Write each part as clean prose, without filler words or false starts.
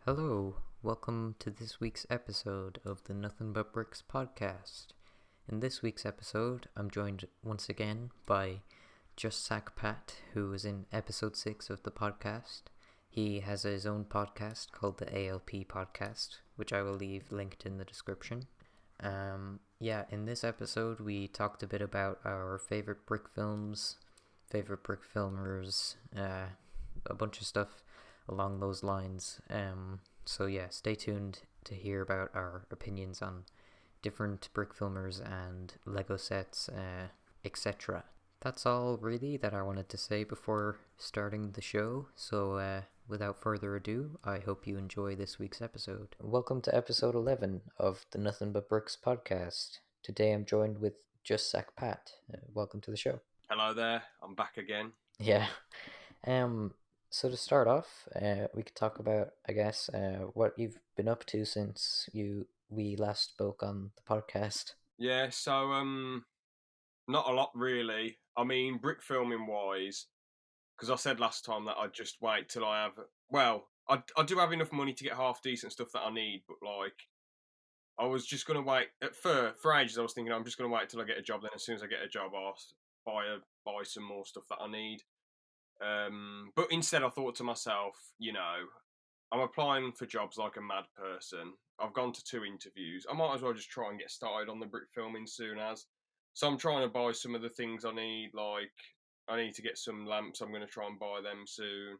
Hello, welcome to this week's episode of the Nothing But Bricks podcast. In this week's episode, I'm joined once again by Just Sack Pat, who is in episode 6 of the podcast. He has his own podcast called the ALP podcast, which I will leave linked in the description. In this episode, we talked a bit about our favorite brick films, favorite brick filmers, a bunch of stuff along those lines. Stay tuned to hear about our opinions on different brick filmers and Lego sets, etc. That's all really that I wanted to say before starting the show. So without further ado, I hope you enjoy this week's episode. Welcome to episode 11 of the Nothing But Bricks podcast. Today I'm joined with Just Sack Pat. Welcome to the show. Hello there, I'm back again. Yeah. So to start off, we could talk about, I guess, what you've been up to since we last spoke on the podcast. Yeah, so not a lot really. I mean, brick filming wise, because I said last time that I'd just wait till I have. Well, I do have enough money to get half decent stuff that I need, but like, I was just gonna wait for ages. I was thinking I'm just gonna wait till I get a job. Then as soon as I get a job, I'll buy some more stuff that I need. But instead, I thought to myself, I'm applying for jobs like a mad person. I've gone to 2 interviews. I might as well just try and get started on the brick filming soon as. So I'm trying to buy some of the things I need. Like I need to get some lamps. I'm going to try and buy them soon.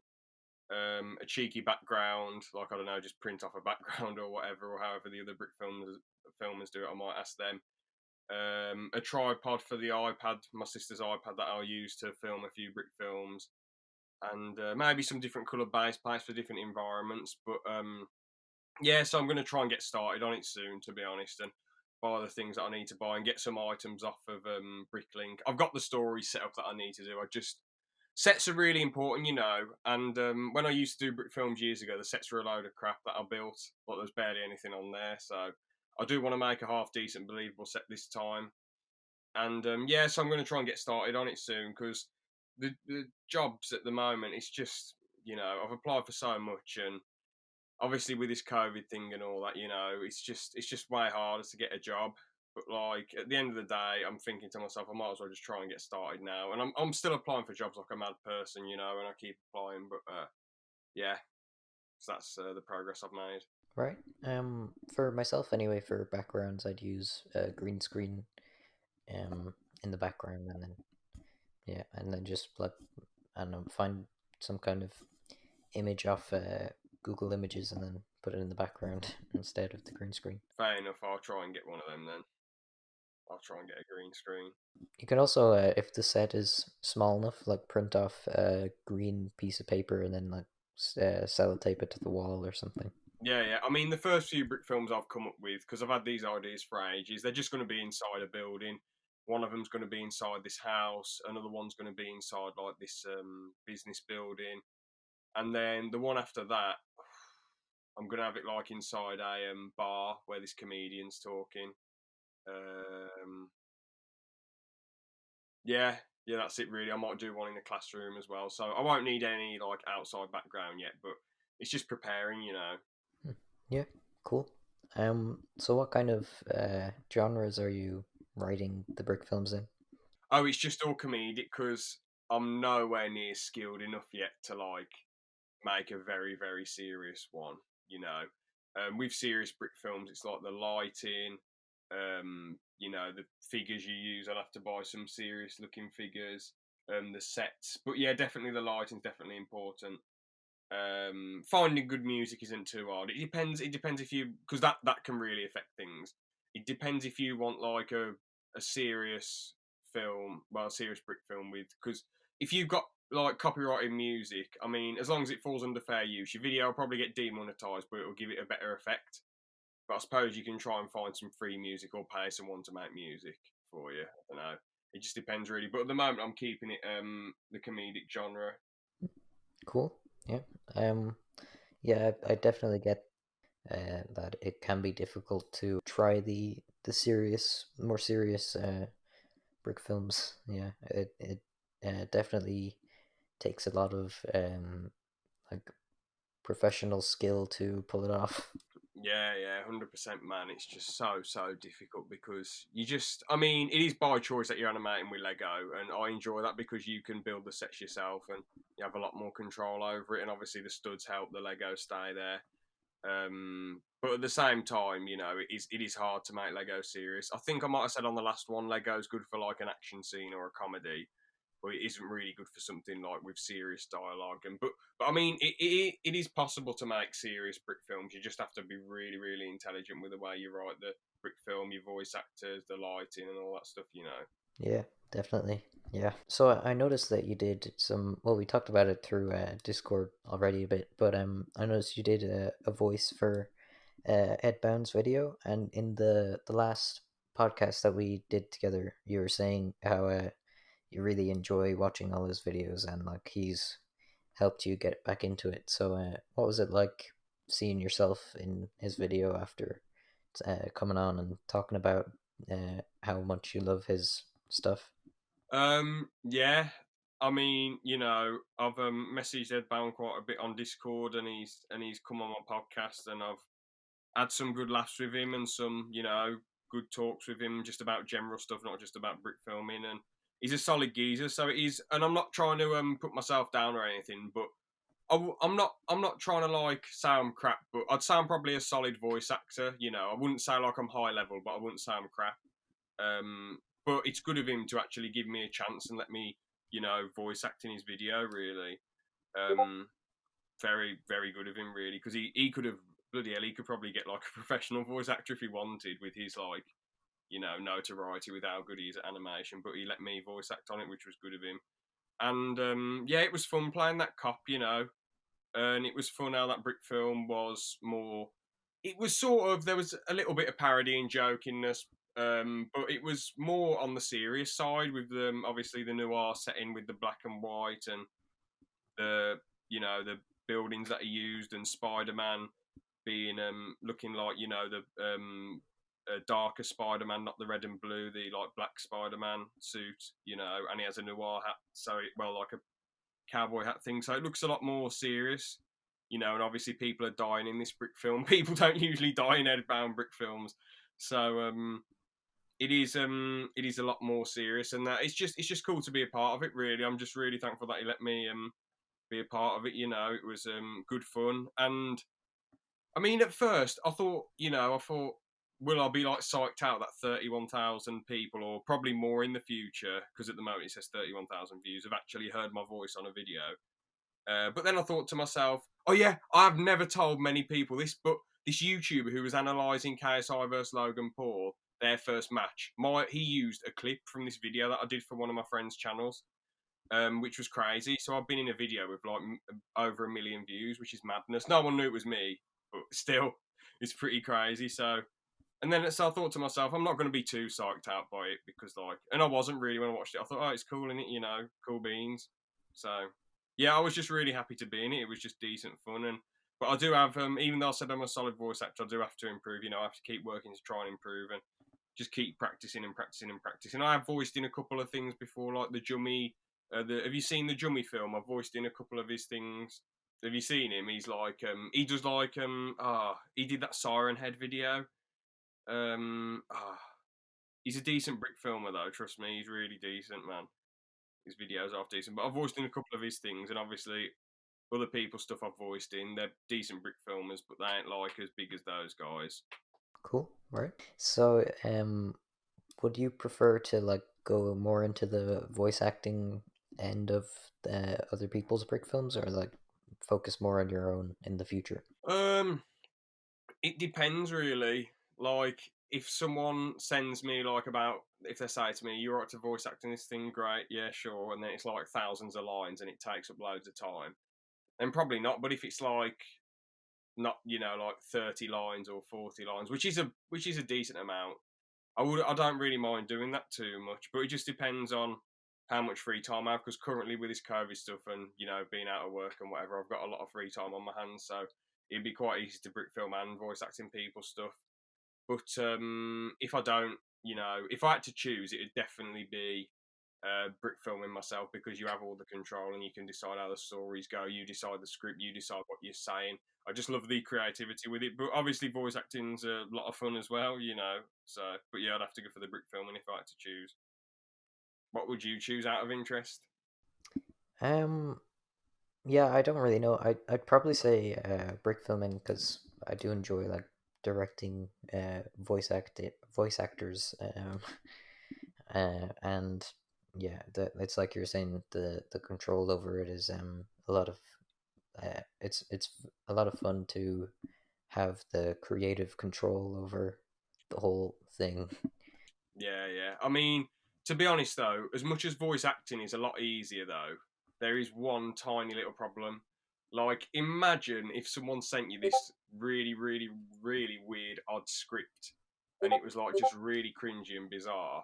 A cheeky background, like I don't know, just print off a background or whatever, or however the other brick filmers do it. I might ask them. A tripod for the iPad, my sister's iPad that I'll use to film a few brick films, and maybe some different colour base plates for different environments. But so I'm going to try and get started on it soon, to be honest, and buy the things that I need to buy and get some items off of Bricklink. I've got the stories set up that I need to do. Sets are really important, and when I used to do brick films years ago, the sets were a load of crap that I built, but there's barely anything on there, so I do want to make a half decent, believable set this time. And so I'm going to try and get started on it soon, because the jobs at the moment, it's just, I've applied for so much, and obviously with this COVID thing and all that, it's just way harder to get a job. But like at the end of the day, I'm thinking to myself, I might as well just try and get started now. And I'm still applying for jobs like a mad person, and I keep applying. But yeah, so that's the progress I've made. Right. For myself anyway, for backgrounds, I'd use a green screen, in the background, and then just find some kind of image off Google Images and then put it in the background instead of the green screen. Fair enough. I'll try and get one of them then. I'll try and get a green screen. You can also, if the set is small enough, like print off a green piece of paper and then like sellotape it to the wall or something. Yeah. I mean, the first few brick films I've come up with, because I've had these ideas for ages, they're just going to be inside a building. One of them's going to be inside this house. Another one's going to be inside like this business building. And then the one after that, I'm going to have it like inside a bar where this comedian's talking. Yeah, that's it really. I might do one in the classroom as well. So I won't need any like outside background yet, but it's just preparing. Yeah, cool. So what kind of genres are you writing the brick films in? Oh, it's just all comedic because I'm nowhere near skilled enough yet to like make a very, very serious one. With serious brick films, it's like the lighting, the figures you use. I'll have to buy some serious looking figures, the sets. But yeah, definitely the lighting's definitely important. Finding good music isn't too hard. It depends. It depends if you, because that can really affect things. It depends if you want like a serious film, well, a serious brick film because if you've got like copyrighted music, I mean, as long as it falls under fair use, your video will probably get demonetized, but it will give it a better effect. But I suppose you can try and find some free music or pay someone to make music for you. I don't know. It just depends really. But at the moment, I'm keeping it the comedic genre. Cool. Yeah. I definitely get that it can be difficult to try the more serious brick films. Yeah, it definitely takes a lot of like professional skill to pull it off. Yeah, 100%, man. It's just so difficult because I mean, it is by choice that you're animating with Lego, and I enjoy that because you can build the sets yourself and you have a lot more control over it. And obviously, the studs help the Lego stay there. But at the same time, it is hard to make Lego serious. I think I might have said on the last one, Lego's good for like an action scene or a comedy, but it isn't really good for something like with serious dialogue. But I mean, it is possible to make serious brick films. You just have to be really intelligent with the way you write the brick film, your voice actors, the lighting, and all that stuff. Yeah, definitely. Yeah. So I noticed that you did some. Well, we talked about it through Discord already a bit, but I noticed you did a voice for Ed Bound's video, and in the last podcast that we did together, you were saying how you really enjoy watching all his videos, and like he's helped you get back into it. So, what was it like seeing yourself in his video after coming on and talking about how much you love his stuff? Yeah. I mean, I've messaged Ed Bound quite a bit on Discord, and he's come on my podcast, and I've had some good laughs with him and some, good talks with him just about general stuff, not just about brick filming. And he's a solid geezer, so it is. And I'm not trying to put myself down or anything, but I'm not trying to like sound crap, but I'd sound probably a solid voice actor. I wouldn't say like I'm high level, but I wouldn't sound crap. But it's good of him to actually give me a chance and let me, voice act in his video. Really, um, very good of him, really, because he could have bloody hell, he could probably get like a professional voice actor if he wanted with his like notoriety with how good he is at animation. But he let me voice act on it, which was good of him. And yeah, it was fun playing that cop, and it was fun how that brick film was more. It was sort of there was a little bit of parody and jokingness, but it was more on the serious side with obviously the noir setting with the black and white and the the buildings that he used and Spider Man being looking like the darker Spider Man, not the red and blue, the like black Spider Man suit, and he has a noir hat, so like a cowboy hat thing, so it looks a lot more serious. And obviously people are dying in this brick film. People don't usually die in Edbound brick films, so it is a lot more serious, and that it's just cool to be a part of it. Really, I'm just really thankful that he let me be a part of it. It was good fun, and I mean, at first I thought, will I be like psyched out that 31,000 people, or probably more in the future, because at the moment it says 31,000 views, have actually heard my voice on a video. But then I thought to myself, oh yeah, I've never told many people this, but this YouTuber who was analysing KSI versus Logan Paul, their first match, he used a clip from this video that I did for one of my friends' channels, which was crazy. So I've been in a video with like over 1 million views, which is madness. No one knew it was me, but still, it's pretty crazy. So I thought to myself, I'm not going to be too psyched out by it because and I wasn't really when I watched it. I thought, oh, it's cool in it, cool beans. So yeah, I was just really happy to be in it. It was just decent fun, but I do have, even though I said I'm a solid voice actor, I do have to improve. I have to keep working to try and improve and just keep practicing and practicing and practicing. I have voiced in a couple of things before, like the Jummy. Have you seen the Jummy film? I've voiced in a couple of his things. Have you seen him? He's like, he does like, he did that Siren Head video. Um, ah, he's a decent brick filmer though. Trust me, he's really decent, man. His videos are decent, but I've voiced in a couple of his things, and obviously other people's stuff I've voiced in. They're decent brick filmers, but they ain't like as big as those guys. Cool, right? So, would you prefer to like go more into the voice acting end of the other people's brick films, or like focus more on your own in the future? Um, it depends really. Like if someone sends me like about if they say to me, "You're right to voice act in this thing," great, yeah, sure, and then it's like thousands of lines and it takes up loads of time, then probably not. But if it's like not like 30 lines or 40 lines, which is a decent amount, I don't really mind doing that too much, but it just depends on how much free time I have. Because currently with this COVID stuff and being out of work and whatever, I've got a lot of free time on my hands, so it'd be quite easy to brick film and voice acting people stuff. But if I don't, if I had to choose, it would definitely be brick filming myself because you have all the control and you can decide how the stories go. You decide the script, you decide what you're saying. I just love the creativity with it. But obviously, voice acting's a lot of fun as well, you know. So, but yeah, I'd have to go for the brick filming if I had to choose. What would you choose out of interest? Um, yeah, I don't really know. I'd probably say brick filming because I do enjoy like directing voice actors and yeah, it's like you're saying the control over it is a lot of it's a lot of fun to have the creative control over the whole thing. Yeah, yeah. I mean, to be honest though, as much as voice acting is a lot easier though, there is one tiny little problem. Like, imagine if someone sent you this really, really, really weird, odd script, and it was like just really cringy and bizarre,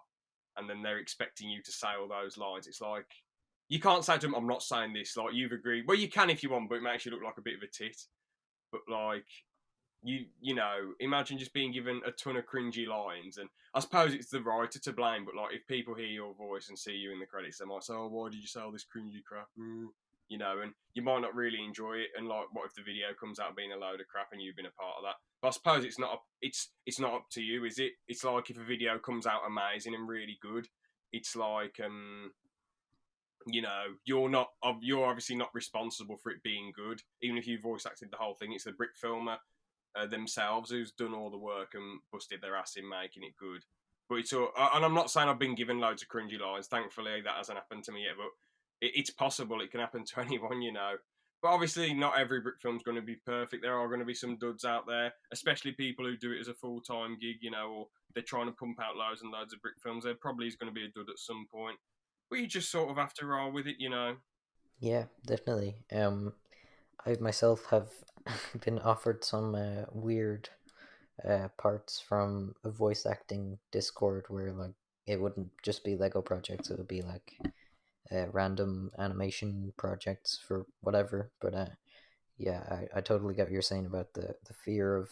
and then they're expecting you to say all those lines. It's like you can't say to them, "I'm not saying this." Like you've agreed. Well, you can if you want, but it makes you look like a bit of a tit. But like you know, imagine just being given a ton of cringy lines, and I suppose it's the writer to blame. But like, if people hear your voice and see you in the credits, they might say, "Oh, why did you say all this cringy crap?" You know, and you might not really enjoy it. And like, what if the video comes out being a load of crap and you've been a part of that? But I suppose it's not. It's not up to you, is it? It's like if a video comes out amazing and really good, it's like you know, you're obviously not responsible for it being good, even if you voice acted the whole thing. It's the brick filmer themselves who's done all the work and busted their ass in making it good. But it's all, and I'm not saying I've been given loads of cringy lines. Thankfully, that hasn't happened to me yet. But it's possible. It can happen to anyone, you know. But obviously, not every brick film's going to be perfect. There are going to be some duds out there, especially people who do it as a full time gig, you know, or they're trying to pump out loads and loads of brick films. There probably is going to be a dud at some point. But you just sort of have to roll with it, you know. Yeah, definitely. I myself have been offered some weird parts from a voice acting Discord where like it wouldn't just be Lego projects; it would be like random animation projects for whatever. But yeah, I totally get what you're saying about the fear of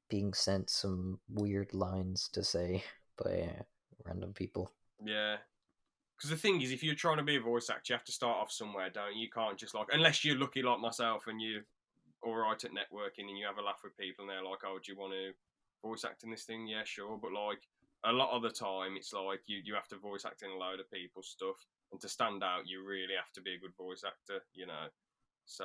being sent some weird lines to say by random people. Yeah, because the thing is, if you're trying to be a voice actor, you have to start off somewhere, don't you? You can't just like, unless you're lucky like myself and you all right at networking and you have a laugh with people and they're like, "Oh, do you want to voice act in this thing?" Yeah, sure. But like a lot of the time, it's like you have to voice act in a load of people's stuff, and to stand out, you really have to be a good voice actor, you know. So,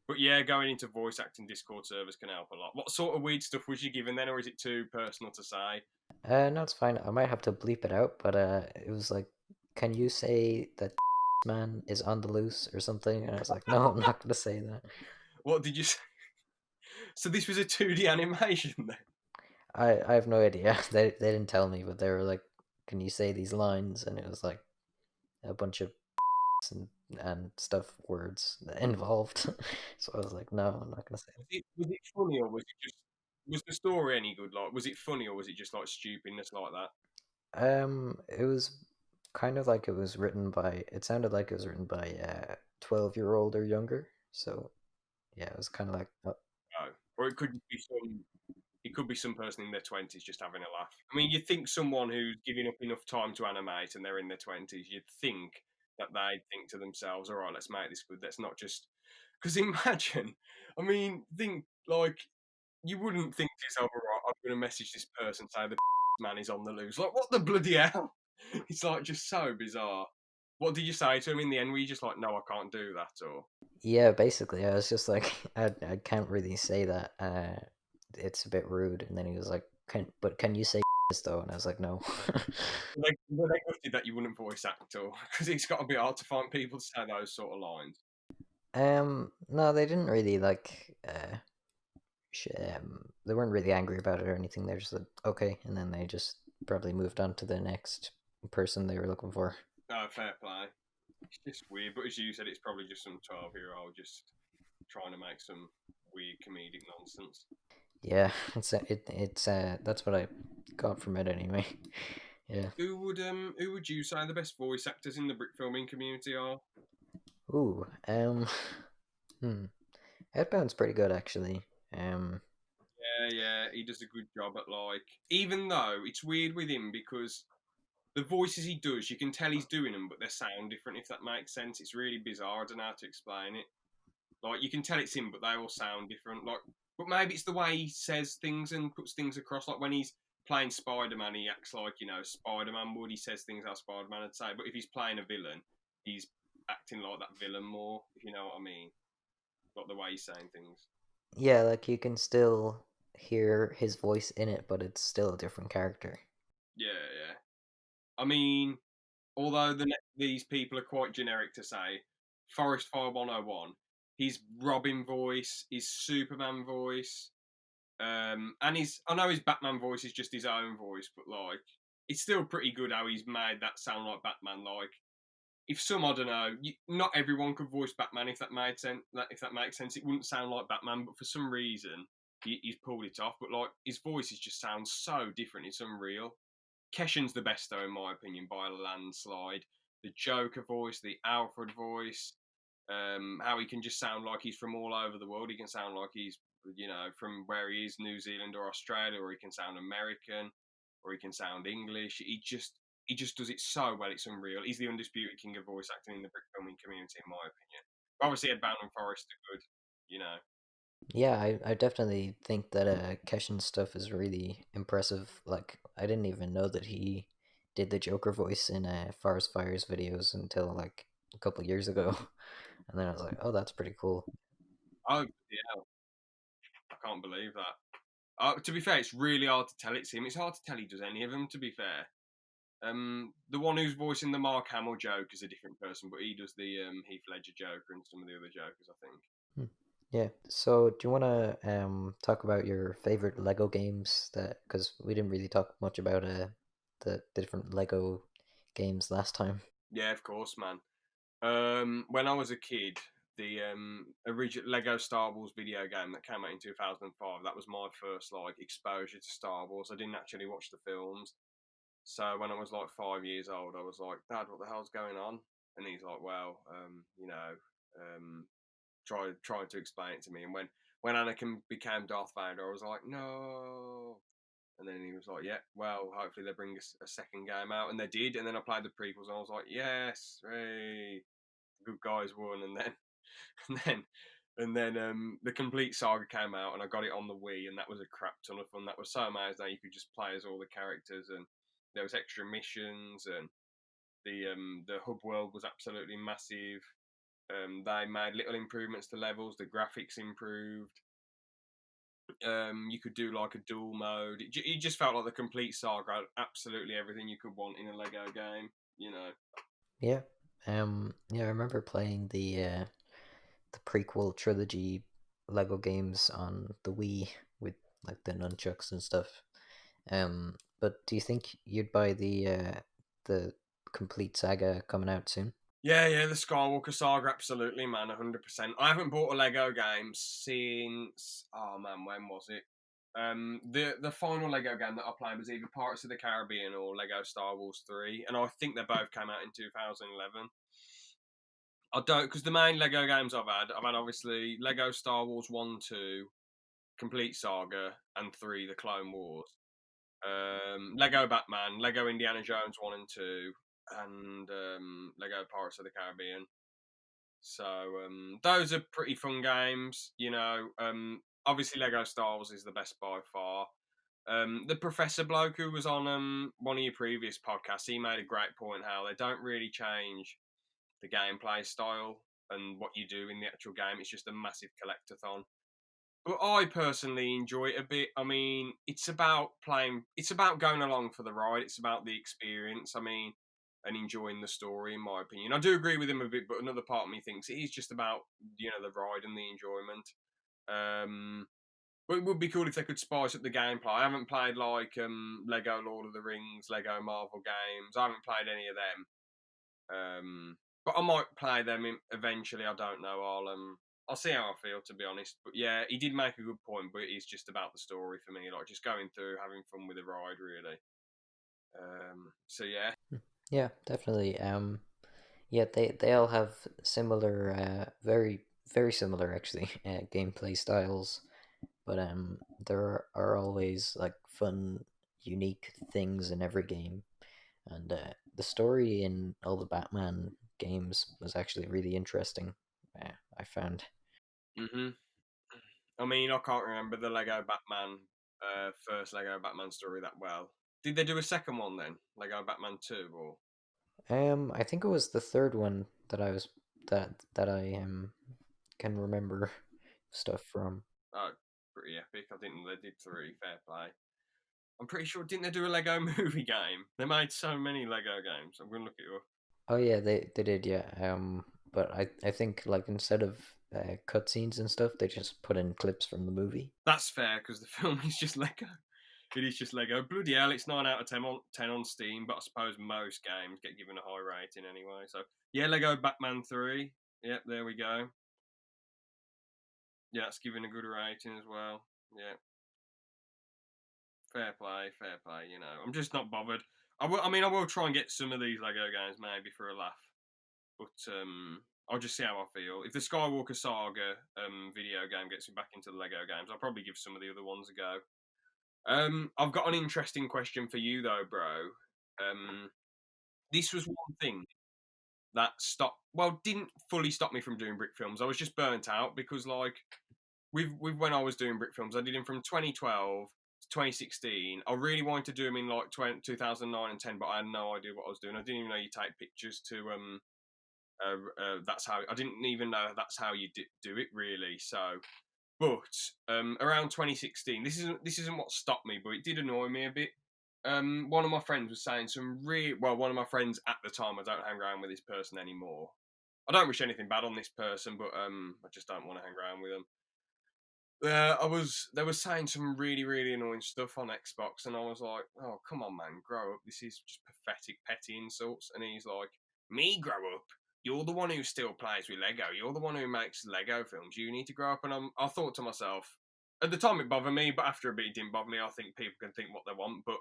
but yeah, going into voice acting Discord servers can help a lot. What sort of weird stuff was you given then, or is it too personal to say? No, it's fine. I might have to bleep it out, but it was like, can you say that man is on the loose or something? And I was like, no, I'm not gonna say that. What did you say? So this was a 2D animation then? I have no idea. They didn't tell me, but they were like, can you say these lines? And it was like a bunch of and stuff words involved. So I was like, no, I'm not gonna say Was it funny or was it just was the story any good? Like, was it funny or was it just like stupidness like that? it. It was kind of like it was written by. It sounded like it was written by 12-year-old or younger. So yeah, it was kind of like, No, or it could be some. It could be some person in their twenties just having a laugh. I mean, you'd think someone who's giving up enough time to animate and they're in their twenties, you'd think that they'd think to themselves, "All right, let's make this good. Let's not just." Because imagine, I mean, think like you wouldn't think to yourself, "All right, I'm going to message this person say the man is on the loose." Like, what the bloody hell? It's like just so bizarre. What did you say to him in the end? Were you just like, "No, I can't do that," or? yeah, basically, I was just like, I can't really say that. It's a bit rude. And then he was like, can you say this though? And I was like, no. Like, were they gutted that you wouldn't voice act, or because it's got to be hard to find people to say those sort of lines? No, they didn't really like. They weren't really angry about it or anything. They're just like, okay, and then they just probably moved on to the next person they were looking for. No, fair play. It's just weird, but as you said, it's probably just some 12-year-old just trying to make some weird comedic nonsense. Yeah, it's that's what I got from it anyway. Yeah. Who would you say the best voice actors in the brick filming community are? Ooh. Hmm. Headbound's pretty good actually. Yeah, yeah, he does a good job at like. Even though it's weird with him because the voices he does, you can tell he's doing them, but they sound different. If that makes sense, it's really bizarre. I don't know how to explain it. Like you can tell it's him, but they all sound different. Like, but maybe it's the way he says things and puts things across. Like when he's playing Spider Man, he acts like Spider Man would. He says things like Spider Man would say. But if he's playing a villain, he's acting like that villain more. If you know what I mean, like the way he's saying things. Yeah, like you can still hear his voice in it, but it's still a different character. Yeah, yeah. I mean, although these people are quite generic to say, Forest Fire 101, his Robin voice, his Superman voice, and I know his Batman voice is just his own voice, but like, it's still pretty good how he's made that sound like Batman. Like, if some, I don't know, not everyone could voice Batman. If that made sense, if that makes sense, it wouldn't sound like Batman, but for some reason, he's pulled it off. But like, his voices just sound so different. It's unreal. Keshan's the best though, in my opinion, by a landslide. The Joker voice, the Alfred voice, how he can just sound like he's from all over the world. He can sound like he's, from where he is, New Zealand or Australia, or he can sound American, or he can sound English. He just does it so well. It's unreal. He's the undisputed king of voice acting in the brick filming community, in my opinion. Obviously, Ed Bound and Forrest are good, you know. Yeah, I definitely think that Keshin's stuff is really impressive. Like, I didn't even know that he did the Joker voice in Forest Fire's videos until like a couple years ago, and then I was like, oh, that's pretty cool. Oh yeah, I can't believe that. To be fair, it's really hard to tell it's him. It's hard to tell he does any of them. To be fair, the one who's voicing the Mark Hamill Joker is a different person, but he does the Heath Ledger Joker and some of the other Jokers, I think. Hmm. Yeah. So, do you want to talk about your favorite Lego games? That because we didn't really talk much about the different Lego games last time. Yeah, of course, man. When I was a kid, the original Lego Star Wars video game that came out in 2005, that was my first like exposure to Star Wars. I didn't actually watch the films, so when I was like 5 years old, I was like, "Dad, what the hell's going on?" And he's like, "Well, um, try to explain it to me." And when Anakin became Darth Vader, I was like, "No." And then he was like, "Yeah, well, hopefully they bring a second game out," and they did. And then I played the prequels, and I was like, "Yes, hey, good guys won." And then and then the complete saga came out, and I got it on the Wii, and that was a crap ton of fun. That was so amazing that you could just play as all the characters, and there was extra missions, and the hub world was absolutely massive. They made little improvements to levels. The graphics improved. You could do like a dual mode. It just felt like the complete saga. Absolutely everything you could want in a Lego game. You know. Yeah. Yeah, I remember playing the prequel trilogy Lego games on the Wii with like the nunchucks and stuff. But do you think you'd buy the complete saga coming out soon? Yeah, yeah, the Skywalker saga, absolutely, man, 100%. I haven't bought a Lego game since, oh man, when was it? The final Lego game that I played was either Pirates of the Caribbean or Lego Star Wars 3, and I think they both came out in 2011. I don't, because the main Lego games I've had obviously Lego Star Wars 1, 2, Complete Saga, and 3, The Clone Wars. Lego Batman, Lego Indiana Jones 1 and 2, and Lego Pirates of the Caribbean. So those are pretty fun games. Obviously Lego Star Wars is the best by far. The Professor bloke who was on one of your previous podcasts, he made a great point how they don't really change the gameplay style and what you do in the actual game. It's just a massive collectathon. But I personally enjoy it a bit. I mean, it's about playing. It's about going along for the ride. It's about the experience. I mean, and enjoying the story. In my opinion, I do agree with him a bit, but another part of me thinks it is just about the ride and the enjoyment. Um, but it would be cool if they could spice up the gameplay. I haven't played like Lego Lord of the Rings, Lego Marvel games. I haven't played any of them. But I might play them eventually. I don't know. I'll see how I feel, to be honest. But yeah, he did make a good point. But it's just about the story for me, like just going through, having fun with the ride, really. So yeah, Yeah, definitely. Yeah, they all have similar, very similar actually, gameplay styles. But there are always like fun, unique things in every game. and the story in all the Batman games was actually really interesting. I found. Hmm. I mean, I can't remember the Lego Batman, first Lego Batman story that well. Did they do a second one then? Lego Batman 2 or? I think it was the third one that I can remember stuff from. Oh, pretty epic. I think they did 3, fair play. I'm pretty sure, didn't they do a Lego movie game? They made so many Lego games. I'm going to look it up. Oh yeah, they did, yeah. But I think like instead of cutscenes and stuff, they just put in clips from the movie. That's fair because the film is just Lego. It is just Lego. Bloody hell, it's 9 out of 10 on Steam, but I suppose most games get given a high rating anyway. So, yeah, Lego Batman 3. Yep, there we go. Yeah, it's given a good rating as well. Yeah, fair play, fair play. You know, I'm just not bothered. I mean, I will try and get some of these Lego games maybe for a laugh, but I'll just see how I feel. If the Skywalker Saga video game gets me back into the Lego games, I'll probably give some of the other ones a go. I've got an interesting question for you though, bro. This was one thing that didn't fully stop me from doing brick films. I was just burnt out because like with when I was doing brick films, I did them from 2012 to 2016. I really wanted to do them in like 2009 and 10, but I had no idea what I was doing. I didn't even know you take pictures to that's how I didn't even know that's how you do it really. So, but around 2016, this isn't what stopped me, but it did annoy me a bit. One of my friends was saying some one of my friends at the time. I don't hang around with this person anymore. I don't wish anything bad on this person, but I just don't want to hang around with them. They were saying some really, really annoying stuff on Xbox, and I was like, "Oh, come on, man, grow up. This is just pathetic, petty insults." And he's like, "Me grow up? You're the one who still plays with Lego. You're the one who makes Lego films. You need to grow up." And I thought to myself, at the time it bothered me, but after a bit it didn't bother me. I think people can think what they want, but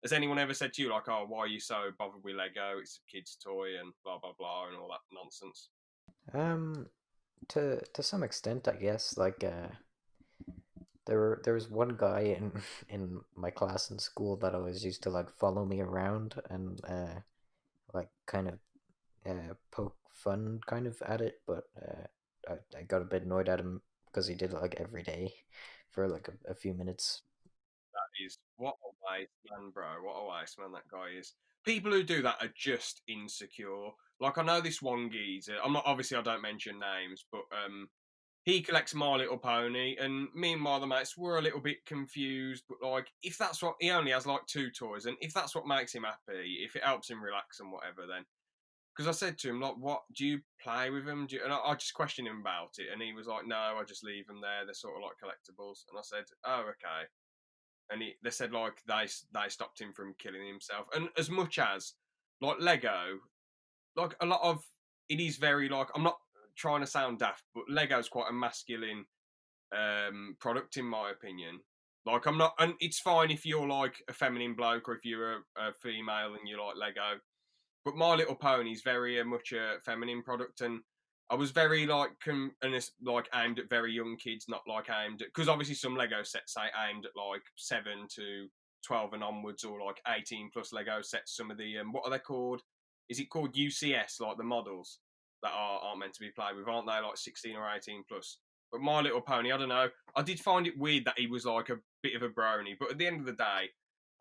has anyone ever said to you like, "Oh, why are you so bothered with Lego? It's a kid's toy and blah blah blah and all that nonsense"? Um, to some extent, I guess. Like, there was one guy in in my class in school that always used to like follow me around and like kind of poke fun kind of at it, but I got a bit annoyed at him because he did it like every day for like a few minutes. Is what a waste man, bro. What a waste man that guy is. People who do that are just insecure. Like I know this one geezer. I'm not obviously I don't mention names, but he collects My Little Pony, and me and my other mates were a little bit confused. But like, if that's what he only has like 2 toys, and if that's what makes him happy, if it helps him relax and whatever, then because I said to him like, "What do you play with them?" And I just questioned him about it, and he was like, "No, I just leave them there. They're sort of like collectibles." And I said, "Oh, okay." And they said like they stopped him from killing himself. And as much as like Lego, like a lot of it is very like I'm not trying to sound daft, but Lego's quite a masculine product in my opinion. Like I'm not, and it's fine if you're like a feminine bloke or if you're a female and you like Lego. But My Little Pony is very much a feminine product, and I was very like and it's like aimed at very young kids, not like aimed at because obviously some Lego sets say aimed at like 7 to 12 and onwards, or like 18 plus Lego sets. Some of the what are they called? Is it called UCS? Like the models that aren't meant to be played with, aren't they? Like 16 or 18 plus. But My Little Pony, I don't know. I did find it weird that he was like a bit of a brony, but at the end of the day,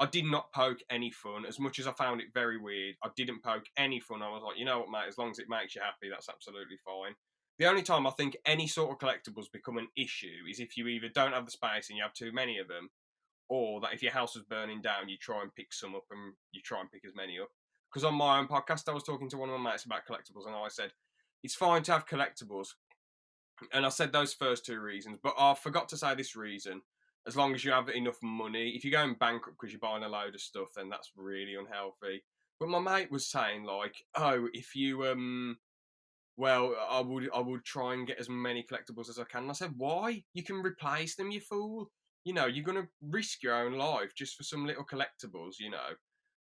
I did not poke any fun. As much as I found it very weird, I didn't poke any fun. I was like, you know what, mate, as long as it makes you happy, that's absolutely fine. The only time I think any sort of collectibles become an issue is if you either don't have the space and you have too many of them, or that if your house was burning down, you try and pick some up and you try and pick as many up. Because on my own podcast, I was talking to one of my mates about collectibles, and I said, it's fine to have collectibles, and I said those first 2 reasons, but I forgot to say this reason. As long as you have enough money, if you're going bankrupt because you're buying a load of stuff, then that's really unhealthy. But my mate was saying like, oh, if you well, I would try and get as many collectibles as I can. And I said, why? You can replace them, you fool. You know, you're gonna risk your own life just for some little collectibles, you know.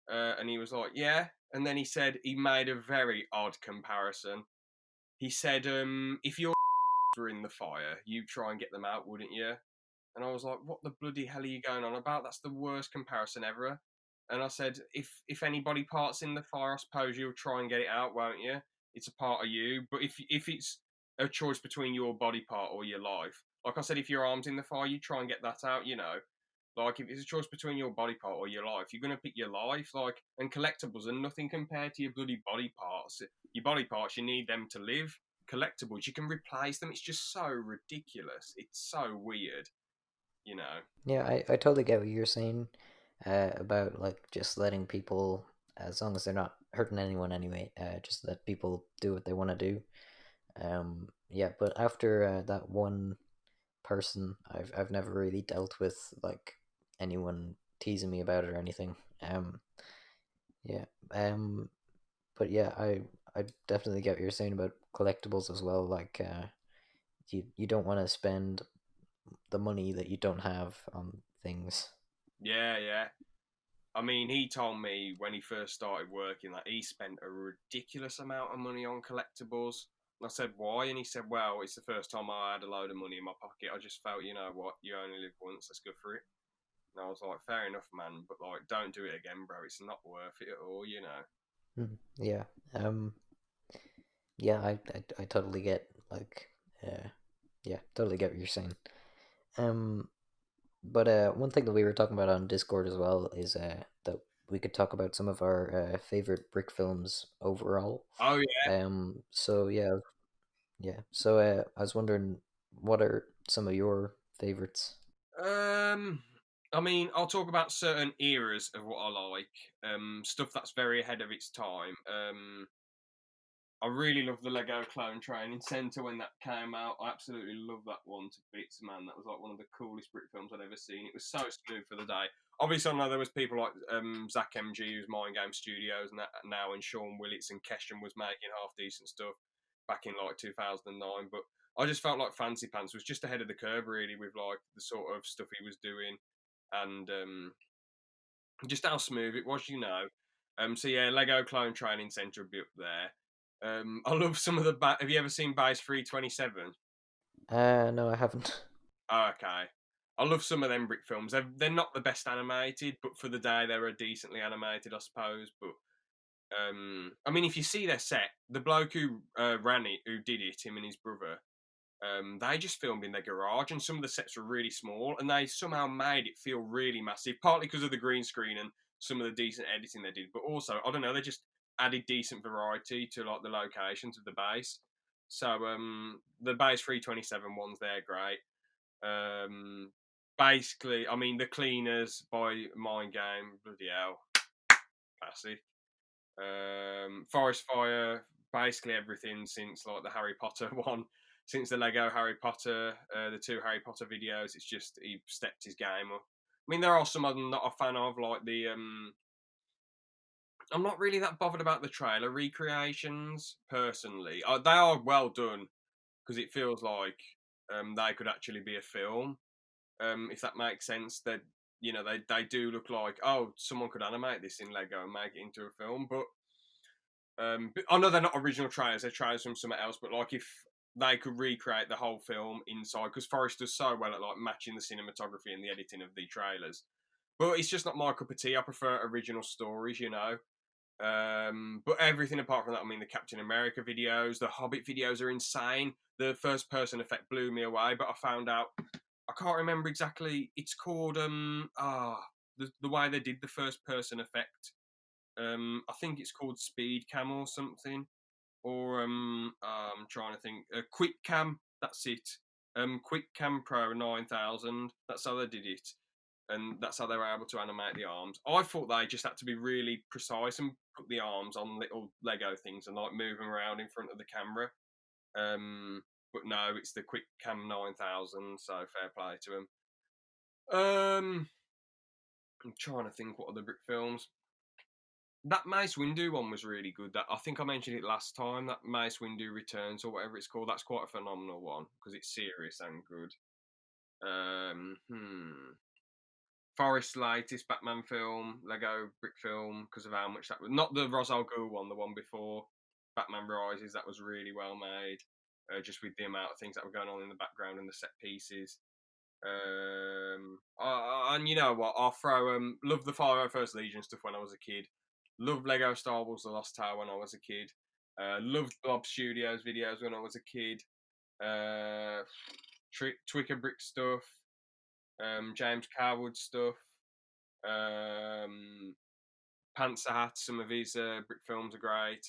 And he was like, yeah. And then he said he made a very odd comparison. He said, if you're were in the fire, you try and get them out, wouldn't you? And I was like, what the bloody hell are you going on about? That's the worst comparison ever. And I said, if anybody parts in the fire, I suppose you'll try and get it out, won't you? It's a part of you. But if it's a choice between your body part or your life, like I said, if your arm's in the fire, you try and get that out. Like if it's a choice between your body part or your life, you're gonna pick your life. Like, and collectibles are nothing compared to your bloody body parts. Your body parts, you need them to live. Collectibles, you can replace them. It's just so ridiculous. It's so weird, you know. Yeah, I totally get what you're saying about like just letting people, as long as they're not hurting anyone anyway, just let people do what they want to do. Yeah, but after that one person, I've never really dealt with like anyone teasing me about it or anything. Yeah. But yeah, I definitely get what you're saying about collectibles as well. Like, you don't want to spend the money that you don't have on things. Yeah, yeah. I mean, he told me when he first started working that he spent a ridiculous amount of money on collectibles. And I said, why? And he said, well, it's the first time I had a load of money in my pocket. I just felt, you know what, you only live once, let's go for it. And I was like, fair enough, man, but like, don't do it again, bro. It's not worth it at all. Yeah. Um. Yeah. I totally get like. Yeah. Totally get what you're saying. Um. But one thing that we were talking about on Discord as well is that we could talk about some of our favorite brick films overall. Oh, yeah. So yeah. Yeah. So I was wondering, what are some of your favorites? I mean, I'll talk about certain eras of what I like. Stuff that's very ahead of its time. I really love the Lego Clone Training Centre when that came out. I absolutely love that one to bits, man. That was like one of the coolest brick films I'd ever seen. It was so smooth for the day. Obviously, I know there was people like Zach MG, who's Mind Game Studios now, and Sean Willits and Keshan was making half decent stuff back in like 2009. But I just felt like Fancy Pants was just ahead of the curve, really, with like the sort of stuff he was doing, and just how smooth it was. So yeah, Lego Clone Training Centre will be up there. I love some of the. Have you ever seen Base 327? No, I haven't. Oh, okay. I love some of them brick films. They're not the best animated, but for the day they were decently animated, I suppose. But I mean, if you see their set, the bloke who ran it, who did it, him and his brother, they just filmed in their garage, and some of the sets were really small, and they somehow made it feel really massive, partly because of the green screen and some of the decent editing they did, but also, I don't know, they just added decent variety to like the locations of the base. So the base 327 ones, they're great. Um, Basically, I mean, the Cleaners by Mind Game, bloody hell, classic. Forest Fire, basically everything since like the Harry Potter one, since the Lego Harry Potter, the two Harry Potter videos. It's just he stepped his game up. I mean, there are some I'm not a fan of, like the. I'm not really that bothered about the trailer recreations personally. They are well done because it feels like they could actually be a film. If that makes sense, that they do look like, oh, someone could animate this in Lego and make it into a film, but I know they're not original trailers; they're trailers from somewhere else. But like, if they could recreate the whole film inside, because Forrest does so well at like matching the cinematography and the editing of the trailers. But it's just not my cup of tea. I prefer original stories. But everything apart from that, I mean, the Captain America videos, the Hobbit videos are insane. The first person effect blew me away, but I found out I can't remember exactly. It's called the way they did the first person effect. I think it's called Speed Cam or something, or I'm trying to think. Quick Cam, that's it. Quick Cam Pro 9000. That's how they did it, and that's how they were able to animate the arms. I thought they just had to be really precise and put the arms on little Lego things and like move them around in front of the camera. But no, it's the Quick Cam 9000. So fair play to them. I'm trying to think what other brick films. That Mace Windu one was really good. That I think I mentioned it last time. That Mace Windu Returns or whatever it's called. That's quite a phenomenal one because it's serious and good. Um, hmm. Forrest's latest Batman film, Lego brick film, because of how much that was. Not the Ra's al Ghul one, the one before Batman Rises. That was really well made. Just with the amount of things that were going on in the background and the set pieces. And you know what? I'll throw love the 501st Legion stuff when I was a kid. Loved Lego Star Wars: The Lost Tower when I was a kid. Loved Bob Studios videos when I was a kid. Uh, Twicker Brick stuff. James Carwood stuff. Um, Panzer Hat. Some of his brick films are great.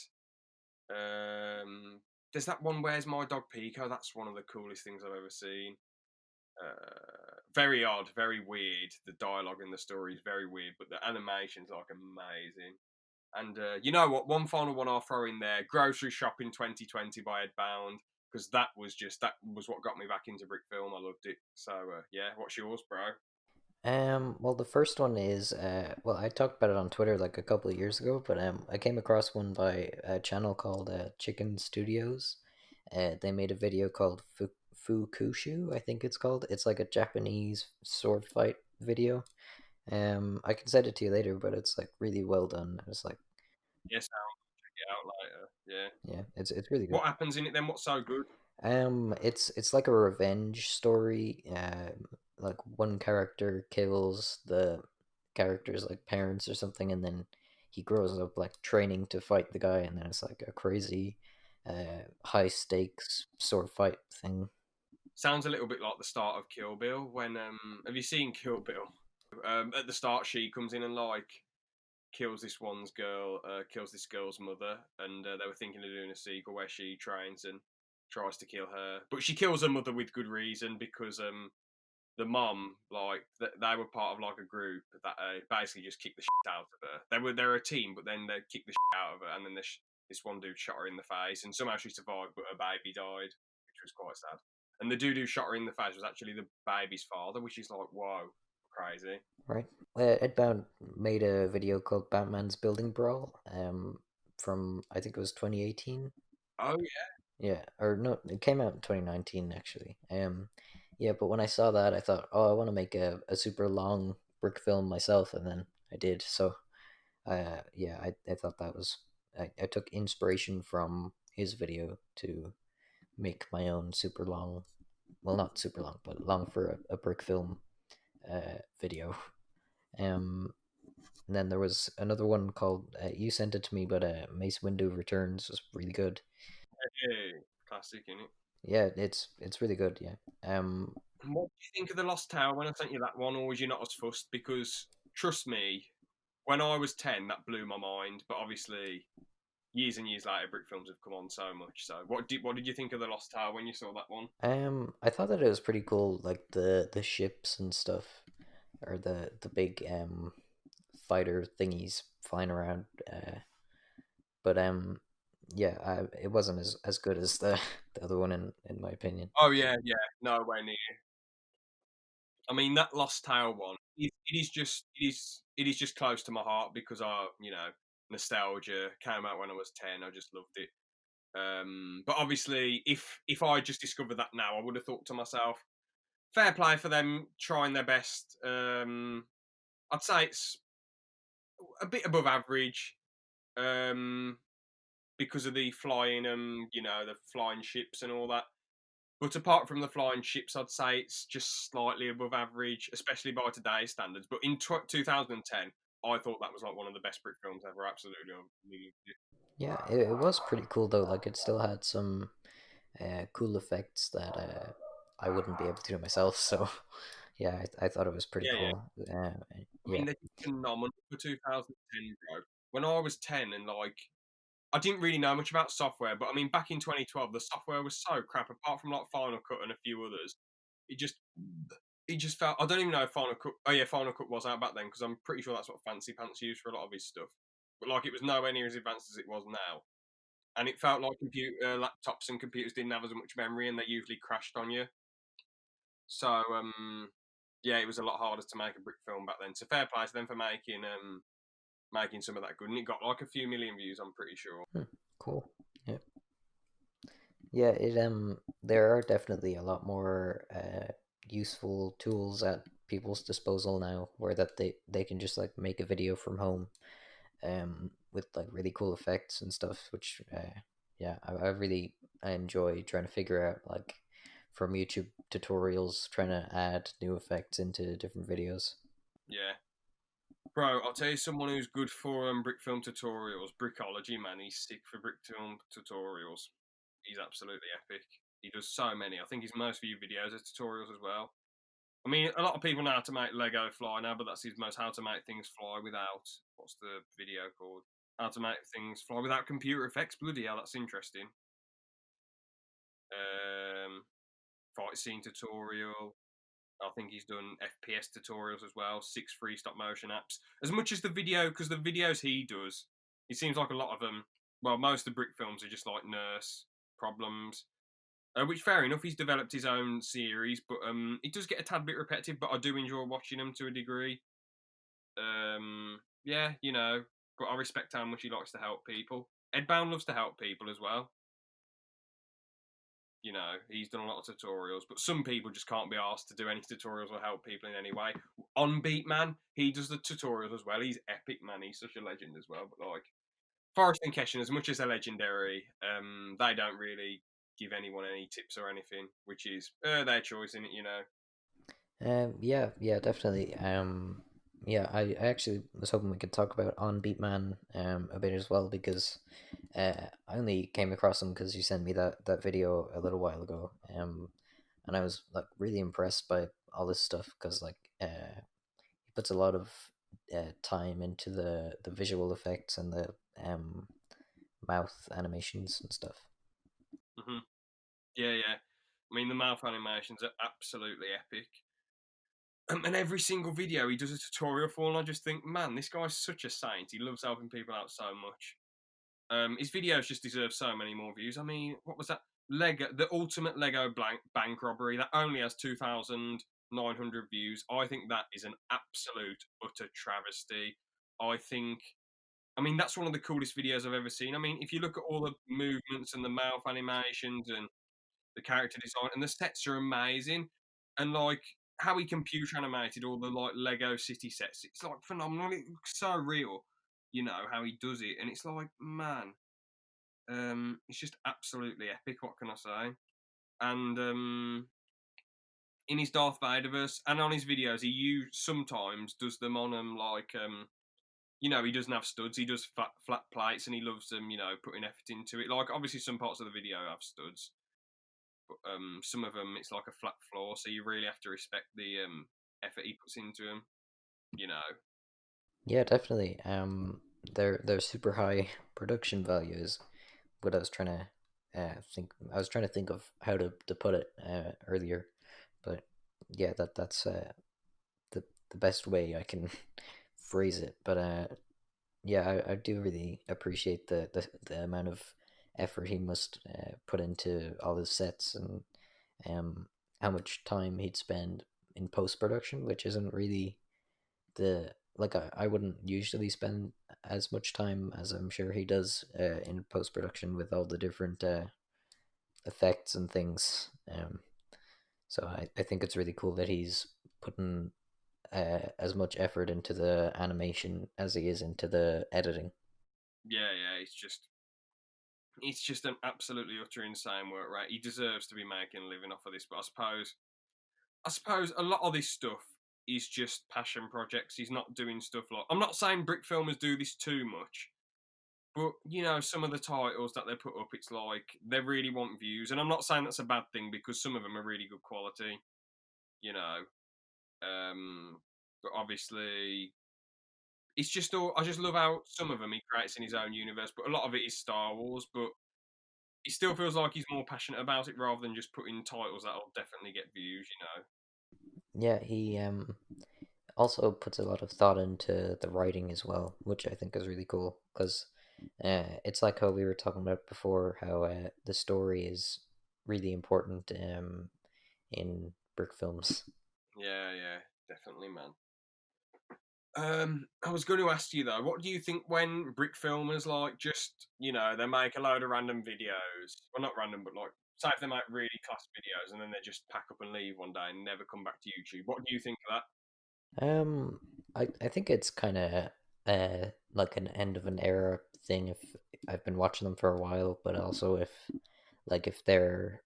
There's that one. Where's My Dog Pico? That's one of the coolest things I've ever seen. Very odd, very weird. The dialogue in the story is very weird, but the animation's like amazing. And you know what? One final one I'll throw in there: Grocery Shopping 2020 by Ed Bound, because that was what got me back into brick film. I loved it. So yeah, what's yours, bro? Well, the first one is, well, I talked about it on Twitter like a couple of years ago, but I came across one by a channel called Chicken Studios. They made a video called Fukushu, I think it's called. It's like a Japanese sword fight video. I can send it to you later, but it's like really well done. It's like, Yes, I'll check it out later. Yeah. yeah, it's really good. What happens in it then? What's so good? It's like a revenge story. Like one character kills the character's like parents or something, and then he grows up like training to fight the guy, and then it's like a crazy, high stakes sword fight thing. Sounds a little bit like the start of Kill Bill. When have you seen Kill Bill? At the start, she comes in and like kills this girl's mother, and they were thinking of doing a sequel where she trains and tries to kill her, but she kills her mother with good reason because the mom like they were part of like a group that basically just kicked the shit out of her. They're a team, but then they kicked the shit out of her, and then this one dude shot her in the face, and somehow she survived, but her baby died, which was quite sad. And the dude who shot her in the face was actually the baby's father, which is like whoa, crazy. Right. Ed Bound made a video called Batman's Building Brawl. From I think it was 2018. Oh yeah, Yeah, or no, it came out in 2019 actually. Yeah, but when I saw that, I thought, oh, I want to make a super long brick film myself, and then I did. So, yeah, I thought that was I took inspiration from his video to make my own super long, well, not super long, but long for a brick film video. Um, and then there was another one called you sent it to me, but Mace Windu Returns was really good. hey, classic, innit? Yeah, it's really good. Yeah. What do you think of the Lost Tower when I sent you that one, or was you not as fussed? Because trust me, when I was 10, that blew my mind. But obviously, years and years later, brick films have come on so much. So, what did you think of the Lost Tower when you saw that one? I thought that it was pretty cool, like the ships and stuff, or the big fighter thingies flying around. But yeah, it wasn't as good as the other one in my opinion. Oh yeah, yeah, nowhere near. I mean, that Lost Tower one, it is just close to my heart because nostalgia came out when I was 10. I just loved it. But obviously, if I just discovered that now, I would have thought to myself, fair play for them trying their best. I'd say it's a bit above average um, because of the flying, the flying ships and all that. But apart from the flying ships, I'd say it's just slightly above average, especially by today's standards. But in 2010, I thought that was like one of the best brick films ever. Absolutely, Yeah, it was pretty cool though. Like it still had some cool effects that I wouldn't be able to do myself. So yeah, I thought it was pretty yeah, yeah. cool. I Yeah. mean, they're phenomenal for 2010, bro. When I was 10 and like I didn't really know much about software, but I mean, back in 2012, the software was so crap. Apart from like Final Cut and a few others, it just it just felt. I don't even know if Final Cut. Oh yeah, Final Cut was out back then because I'm pretty sure that's what Fancy Pants used for a lot of his stuff. But like, it was nowhere near as advanced as it was now, and it felt like computer laptops and computers didn't have as much memory, and they usually crashed on you. So yeah, it was a lot harder to make a brick film back then. So fair play to them for making some of that good, and it got like a few million views. I'm pretty sure. Hmm, cool. Yeah. Yeah, it there are definitely a lot more useful tools at people's disposal now where that they can just like make a video from home with like really cool effects and stuff which yeah, I really I enjoy trying to figure out like from YouTube tutorials trying to add new effects into different videos. Yeah. Bro, I'll tell you someone who's good for brick film tutorials. Brickology, man. He's sick for brick film tutorials. He's absolutely epic. He does so many. I think his most viewed videos are tutorials as well. I mean, a lot of people know how to make Lego fly now, but that's his most how to make things fly without, what's the video called? How to make things fly without computer effects. Bloody hell, that's interesting. Um, Fight scene tutorial. I think he's done FPS tutorials as well, 6 free stop motion apps. As much as the video, because the videos he does, it seems like a lot of them, well, most of the brick films are just like nurse problems. Which, fair enough, he's developed his own series, but it does get a tad bit repetitive, but I do enjoy watching them to a degree. Yeah, you know, but I respect how much he likes to help people. Edbound loves to help people as well. You know, he's done a lot of tutorials, but some people just can't be asked to do any tutorials or help people in any way. On Beat Man, he does the tutorials as well. He's epic, man. He's such a legend as well. But like Forrest and Keshin, as much as they're legendary, they don't really give anyone any tips or anything, which is their choice in it, you know. Yeah, definitely. Yeah, I actually was hoping we could talk about On Beat Man a bit as well because I only came across him because you sent me that video a little while ago. And I was like really impressed by all this stuff because like he puts a lot of time into the visual effects and the mouth animations and stuff. Hmm. Yeah, yeah. I mean, the mouth animations are absolutely epic. And every single video he does a tutorial for, and I just think, man, this guy's such a saint. He loves helping people out so much. His videos just deserve so many more views. I mean, what was that? Lego, the ultimate Lego bank robbery that only has 2,900 views. I think that is an absolute utter travesty. I think, I mean, that's one of the coolest videos I've ever seen. I mean, if you look at all the movements and the mouth animations and the character design and the sets are amazing, and like how he computer animated all the like Lego city sets, it's like phenomenal. It looks so real, you know how he does it, and it's like, man, it's just absolutely epic. What can I say? And in his Darth Vaderverse and on his videos, he sometimes does them on you know, he doesn't have studs. He does flat plates, and he loves them. You know, putting effort into it. Like obviously, some parts of the video have studs, but some of them it's like a flat floor. So you really have to respect the effort he puts into them. You know. Yeah, definitely. Their super high production values. What I was trying to think. I was trying to think of how to put it earlier, but yeah, that's the best way I can phrase it. But yeah, I do really appreciate the amount of effort he must put into all his sets and how much time he'd spend in post production, which isn't really the like I wouldn't usually spend as much time as I'm sure he does in post production with all the different effects and things. So I think it's really cool that he's putting as much effort into the animation as he is into the editing. Yeah, yeah. It's just an absolutely utter insane work rate. He deserves to be making a living off of this, but I suppose a lot of this stuff is just passion projects. He's not doing stuff like, I'm not saying brick filmers do this too much, but you know, some of the titles that they put up, it's like they really want views, and I'm not saying that's a bad thing because some of them are really good quality, you know. But obviously, it's just all. I just love how some of them he creates in his own universe, but a lot of it is Star Wars. But it still feels like he's more passionate about it rather than just putting titles that'll definitely get views, you know. Yeah, he also puts a lot of thought into the writing as well, which I think is really cool because it's like how we were talking about before, how the story is really important in brick films. Yeah, yeah, definitely, man. I was going to ask you though, what do you think when brick filmers like just they make a load of random videos? Well, not random, but like say if they make really class videos and then they just pack up and leave one day and never come back to YouTube. What do you think of that? Um, I think it's kind of like an end of an era thing if I've been watching them for a while, but also if like if they're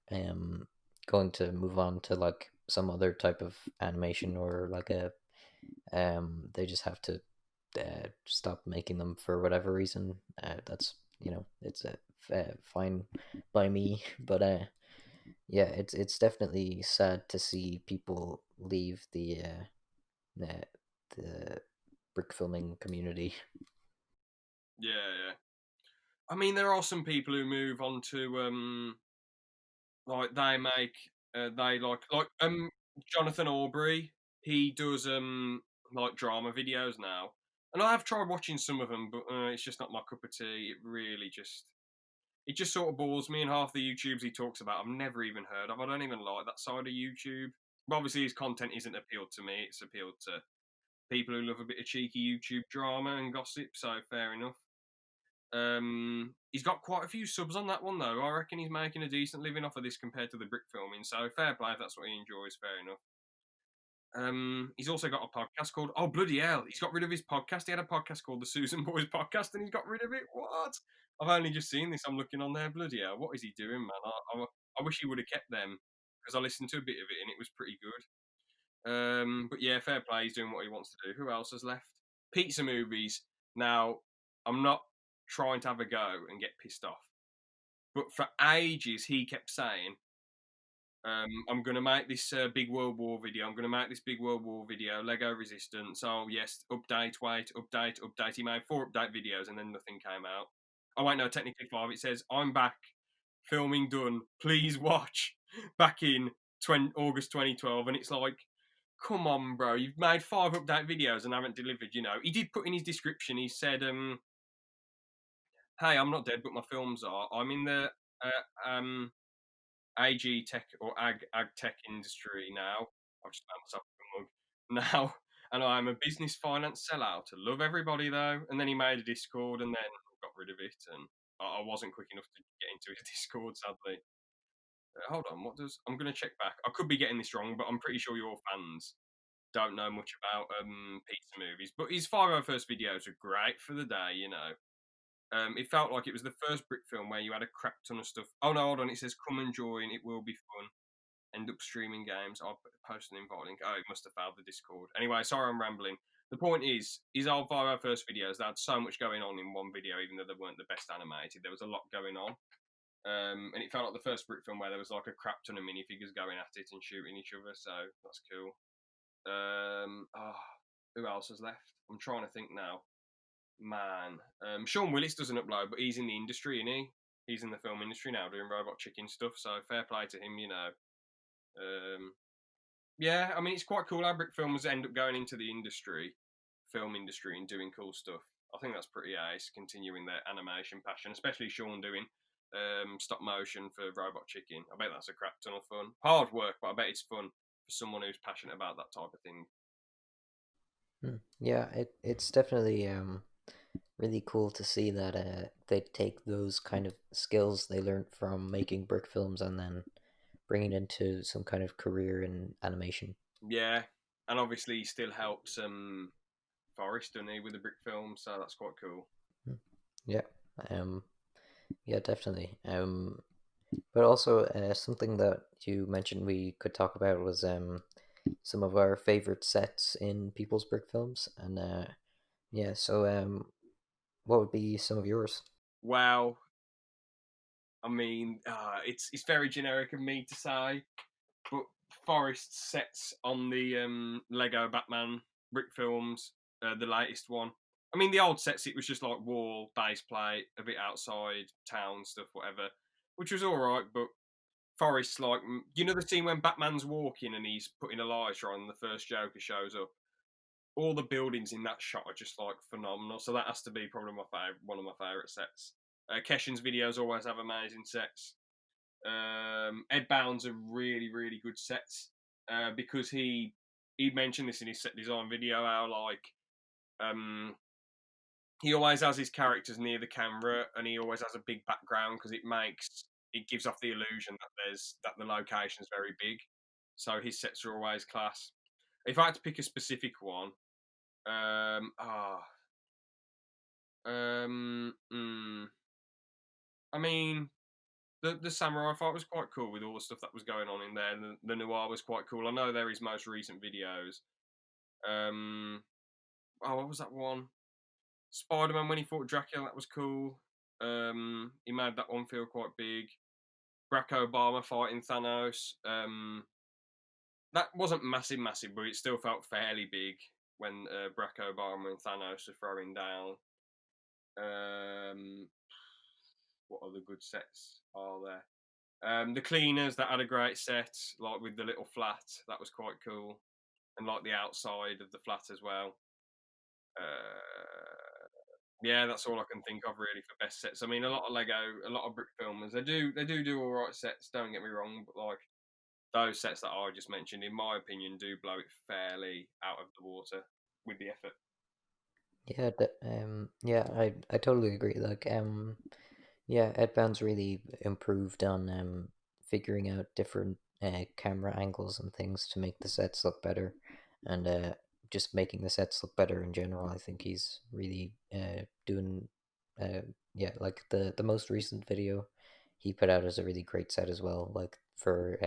going to move on to like some other type of animation, or like a they just have to stop making them for whatever reason. That's, it's fine by me, but yeah, it's definitely sad to see people leave the, the brick filming community. Yeah, yeah. I mean, there are some people who move on to like they make they like Jonathan Aubrey. He does like drama videos now, and I have tried watching some of them, but it's just not my cup of tea. It just sort of bores me, and half the YouTubes he talks about I've never even heard of. I don't even like that side of YouTube. But obviously, his content isn't appealed to me. It's appealed to people who love a bit of cheeky YouTube drama and gossip. So fair enough. He's got quite a few subs on that one though. I reckon he's making a decent living off of this compared to the brick filming. So fair play if that's what he enjoys. Fair enough. He's also got a podcast called Oh Bloody Hell. He's got rid of his podcast. He had a podcast called the Susan Boys Podcast, and he's got rid of it. What? I've only just seen this. I'm looking on there. Bloody hell! What is he doing, man? I wish he would have kept them because I listened to a bit of it and it was pretty good. But yeah, fair play. He's doing what he wants to do. Who else has left? Pizza movies. Now, I'm not trying to have a go and get pissed off, but for ages he kept saying, I'm going to make this big World War video. I'm going to make this big World War video. Lego Resistance. Oh, yes. Update, wait, update, update. He made 4 update videos and then nothing came out. Oh, wait, no, technically 5. It says, I'm back. Filming done. Please watch. Back in August 2012. And it's like, come on, bro. You've made 5 update videos and haven't delivered, you know. He did put in his description, he said, hey, I'm not dead, but my films are. I'm in the AG tech or ag tech industry now. I've just found myself a mug now, and I'm a business finance sellout. I love everybody though. And then he made a Discord and then got rid of it, and I wasn't quick enough to get into his Discord, sadly. Hold on, what does? I'm gonna check back. I could be getting this wrong, but I'm pretty sure your fans don't know much about pizza movies. But his 501st videos are great for the day, you know. It felt like it was the first brick film where you had a crap ton of stuff. Oh no, hold on. It says come and join. It will be fun. End up streaming games. I'll post an invite link. Oh, it must have failed the Discord. Anyway, sorry I'm rambling. The point is, his old our first videos, they had so much going on in one video, even though they weren't the best animated. There was a lot going on. And it felt like the first brick film where there was like a crap ton of minifigures going at it and shooting each other. So that's cool. Who else has left? I'm trying to think now. Man, Sean Willis doesn't upload, but he's in the industry, isn't he? He's in the film industry now doing Robot Chicken stuff. So fair play to him, you know. Yeah, I mean it's quite cool how brick films end up going into the film industry, and doing cool stuff. I think that's pretty ace, continuing their animation passion, especially Sean doing stop motion for Robot Chicken. I bet that's a crap ton of fun. Hard work, but I bet it's fun for someone who's passionate about that type of thing. Yeah, it's definitely really cool to see that they take those kind of skills they learned from making brick films and then bring it into some kind of career in animation. Yeah, and obviously he still helps Forrest, doesn't he, with the brick film, so that's quite cool. Yeah, um, yeah, definitely. But also something that you mentioned we could talk about was some of our favorite sets in people's brick films, and yeah. So what would be some of yours? Well, I mean, it's very generic of me to say, but Forrest sets on the Lego Batman brick films, the latest one. I mean, the old sets, it was just like wall, base plate, a bit outside, town stuff, whatever, which was all right. But Forrest's like, you know, the scene when Batman's walking and he's putting Elijah on, and the first Joker shows up. All the buildings in that shot are just like phenomenal. So that has to be probably one of my favorite sets. Keshin's videos always have amazing sets. Ed Bounds are really, really good sets because he mentioned this in his set design video how like he always has his characters near the camera and he always has a big background because it gives off the illusion that the location's very big. So his sets are always class. If I had to pick a specific one, um, ah, I mean, The samurai fight was quite cool with all the stuff that was going on in there. And the noir was quite cool. I know they're his most recent videos. Um, what was that one? Spider-Man when he fought Dracula, that was cool. He made that one feel quite big. Barack Obama fighting Thanos. That wasn't massive, but it still felt fairly big when Barack Obama and Thanos were throwing down. What other good sets are there? The Cleaners, that had a great set, like with the little flat, that was quite cool, and like the outside of the flat as well. Yeah, that's all I can think of really for best sets. I mean, a lot of Lego, a lot of brick filmers, they do all right sets. Don't get me wrong, but like those sets that I just mentioned, in my opinion, do blow it fairly out of the water with the effort. Yeah, yeah, I totally agree. Like, yeah, Earthbound's really improved on figuring out different camera angles and things to make the sets look better, and just making the sets look better in general. I think he's really doing, yeah, like the most recent video he put out is a really great set as well. Like for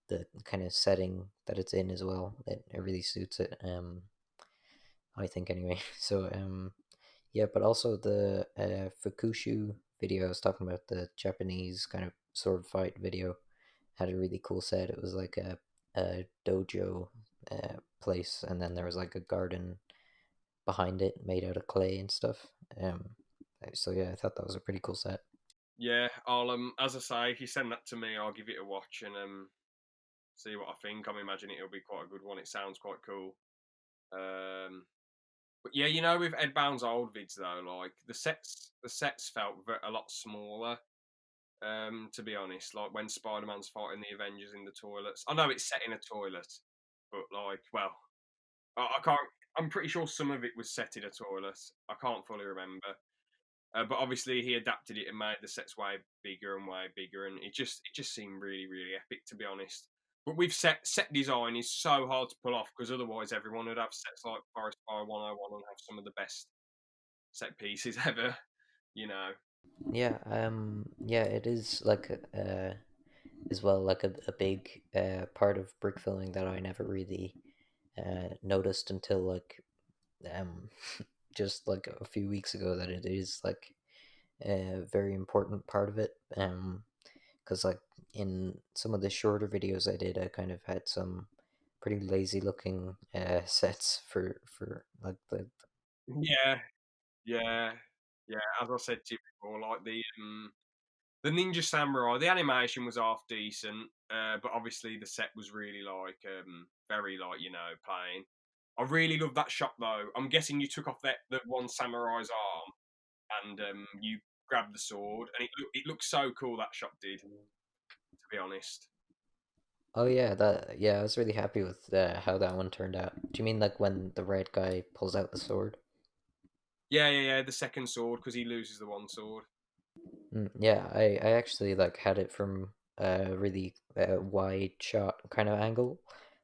the kind of setting that it's in as well, it really suits it. I think anyway. So yeah, but also the Fukushu video I was talking about, the Japanese kind of sword fight video, had a really cool set. It was like a dojo place, and then there was like a garden behind it made out of clay and stuff. So yeah, I thought that was a pretty cool set. Yeah, I'll as I say, if you send that to me, I'll give it a watch and see what I think. I'm imagining it'll be quite a good one. It sounds quite cool. Um, but yeah, with Ed Bound's old vids though, like the sets felt a lot smaller. To be honest, like when Spider-Man's fighting the Avengers in the toilets. I know it's set in a toilet, but like, well, I can't. I'm pretty sure some of it was set in a toilet. I can't fully remember. But obviously he adapted it and made the sets way bigger, and it just seemed really epic, to be honest. But with set design is so hard to pull off because otherwise everyone would have sets like Forest Fire 101 and have some of the best set pieces ever. You know. Yeah, yeah, it is like as well like a big part of brick filling that I never really noticed until like um just like a few weeks ago, that it is like a very important part of it. Because like in some of the shorter videos I did, I kind of had some pretty lazy looking sets for like Yeah, yeah, yeah. As I said to you before, like the Ninja Samurai, the animation was half decent, but obviously the set was really like very like plain. I really love that shot though. I'm guessing you took off that one samurai's arm and you grabbed the sword, and it looked so cool. That shot did, to be honest. Oh yeah, that yeah, I was really happy with how that one turned out. Do you mean like when the red guy pulls out the sword? Yeah. The second sword because he loses the one sword. Yeah, I actually like had it from a really wide shot kind of angle,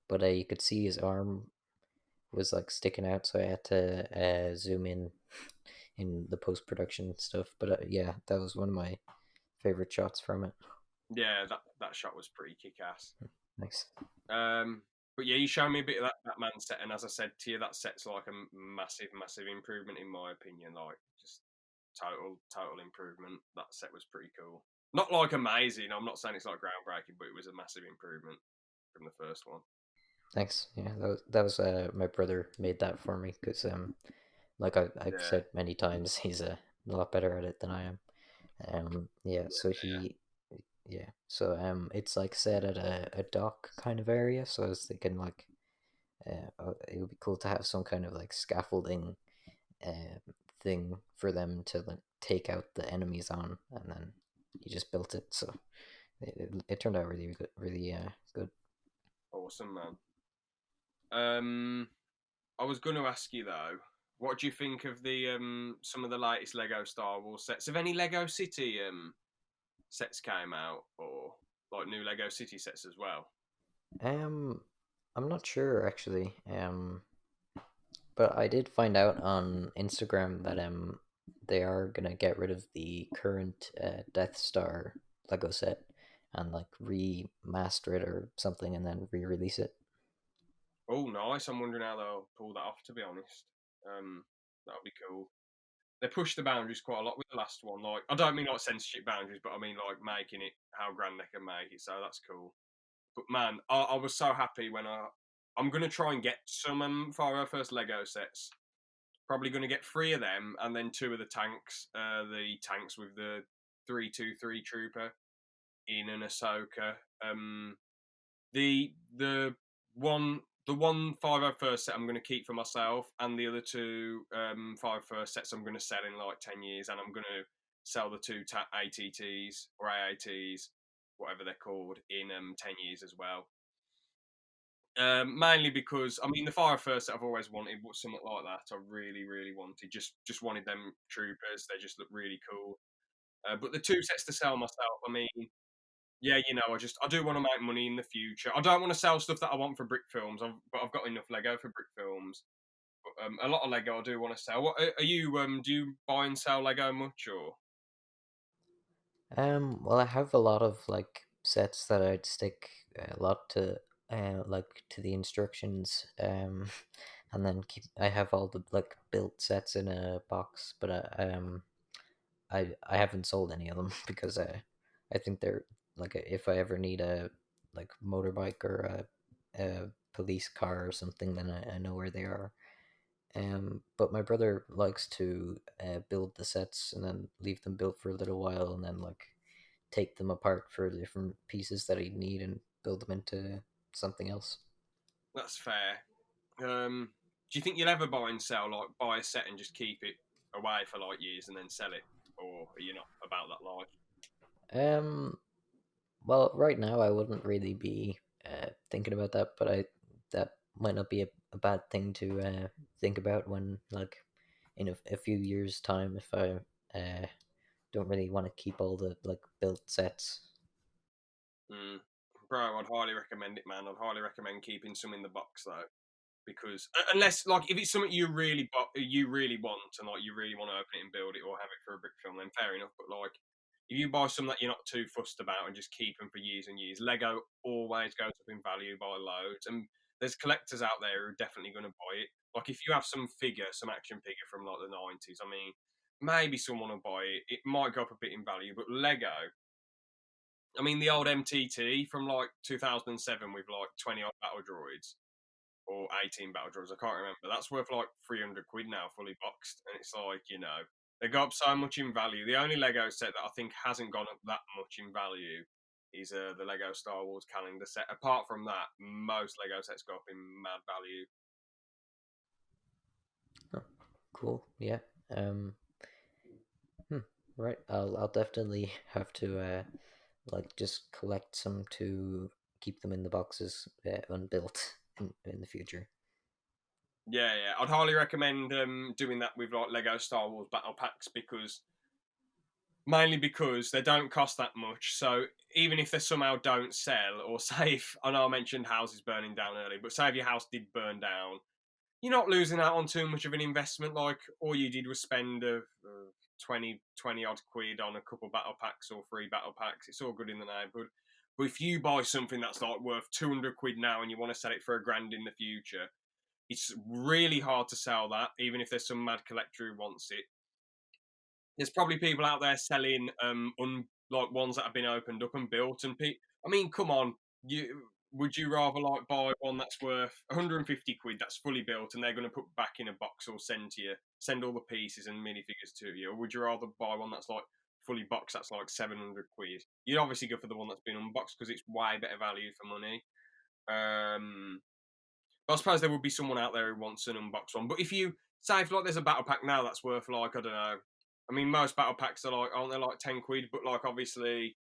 but you could see his arm was like sticking out, so I had to zoom in the post production stuff. But yeah, that was one of my favorite shots from it. Yeah, that shot was pretty kick ass. Nice. Um, but yeah, you showed me a bit of that Batman set, and as I said to you, that set's like a massive improvement in my opinion. Like just total improvement. That set was pretty cool. Not like amazing. I'm not saying it's like groundbreaking, but it was a massive improvement from the first one. Thanks. Yeah, that was my brother made that for me because like I've Yeah, said many times, he's a lot better at it than I am. Yeah, so yeah, yeah, so it's like set at a dock kind of area. So I was thinking like, it would be cool to have some kind of like scaffolding uh, thing for them to like take out the enemies on, and then he just built it. So it turned out really good, really good. awesome, man. I was going to ask you though, what do you think of the some of the latest Lego Star Wars sets? Have any Lego City sets came out, or like new Lego City sets as well? Um, I'm not sure actually. But I did find out on Instagram that they are gonna get rid of the current Death Star Lego set and like remaster it or something and then re-release it. Oh, nice. I'm wondering how they'll pull that off. To be honest, that'll be cool. They pushed the boundaries quite a lot with the last one. Like, I don't mean like censorship boundaries, but I mean like making it how grand they can make it. So that's cool. But man, I was so happy when I'm gonna try and get some for our first Lego sets. Probably gonna get 3 of them and then 2 of the tanks. The tanks with the 323 trooper in an Ahsoka. The one the one 501st set I'm going to keep for myself, and the other two 501st sets I'm going to sell in like 10 years, and I'm going to sell the two ATTs or AATs, whatever they're called, in 10 years as well. Mainly because I mean the 501st set I've always wanted, but something like that I really really wanted. Just wanted them troopers. They just look really cool. But the two sets to sell myself, I mean, yeah, I do want to make money in the future. I don't want to sell stuff that I want for brick films, but I've got enough Lego for brick films. But, a lot of Lego I do want to sell. What are you? Do you buy and sell Lego much or? Well, I have a lot of like sets that I'd stick a lot to, like to the instructions, and then keep. I have all the like built sets in a box, but I haven't sold any of them because I think they're like if I ever need a like motorbike or a police car or something, then I know where they are. But my brother likes to build the sets and then leave them built for a little while and then like take them apart for different pieces that he'd need and build them into something else. That's fair. Do you think you'll ever buy and sell, like buy a set and just keep it away for like years and then sell it, or are you not about that life? Um, well, right now I wouldn't really be thinking about that, but I that might not be a bad thing to think about when like in a few years' time if I don't really want to keep all the like built sets. Mm. Bro, I'd highly recommend it, man. I'd highly recommend keeping some in the box though. Because unless like if it's something you really want and like you really want to open it and build it or have it for a brick film, then fair enough. But like if you buy some that you're not too fussed about and just keep them for years and years, Lego always goes up in value by loads, and there's collectors out there who are definitely going to buy it. Like if you have some figure, some action figure from like the 90s, I mean, maybe someone will buy it. It might go up a bit in value, but Lego. I mean, the old MTT from like 2007 with like 20 odd battle droids or 18 battle droids. I can't remember. That's worth like 300 quid now, fully boxed. And it's like, they go up so much in value. The only Lego set that I think hasn't gone up that much in value is the Lego Star Wars calendar set. Apart from that, most Lego sets go up in mad value. Oh, cool. Yeah. Um. Hmm, right. I'll definitely have to like just collect some to keep them in the boxes unbuilt in the future. Yeah, yeah. I'd highly recommend doing that with like Lego Star Wars battle packs because mainly because they don't cost that much. So even if they somehow don't sell, or say if I know I mentioned houses burning down early, but say if your house did burn down, you're not losing out on too much of an investment. Like all you did was spend 20 odd quid on a couple battle packs or 3 battle packs. It's all good in the neighbourhood. But if you buy something that's like worth 200 quid now and you want to sell it for a grand in the future, it's really hard to sell that, even if there's some mad collector who wants it. There's probably people out there selling like ones that have been opened up and built, and I mean, come on, would you rather like buy one that's worth 150 quid that's fully built and they're going to put back in a box or send all the pieces and minifigures to you, or would you rather buy one that's like fully boxed that's like 700 quid? You'd obviously go for the one that's been unboxed because it's way better value for money. Um, but I suppose there would be someone out there who wants an unboxed one. But if you say if like there's a battle pack now that's worth like I don't know. I mean, most battle packs are like aren't they like 10 quid? But like obviously,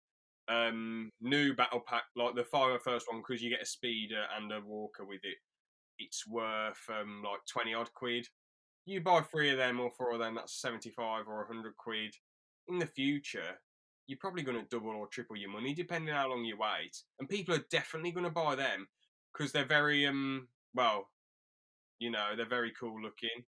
new battle pack like the fire first one because you get a speeder and a walker with it. It's worth like 20 odd quid. You buy 3 of them or 4 of them, that's 75 or 100 quid. In the future, you're probably going to double or triple your money depending on how long you wait. And people are definitely going to buy them because they're very well, they're very cool looking.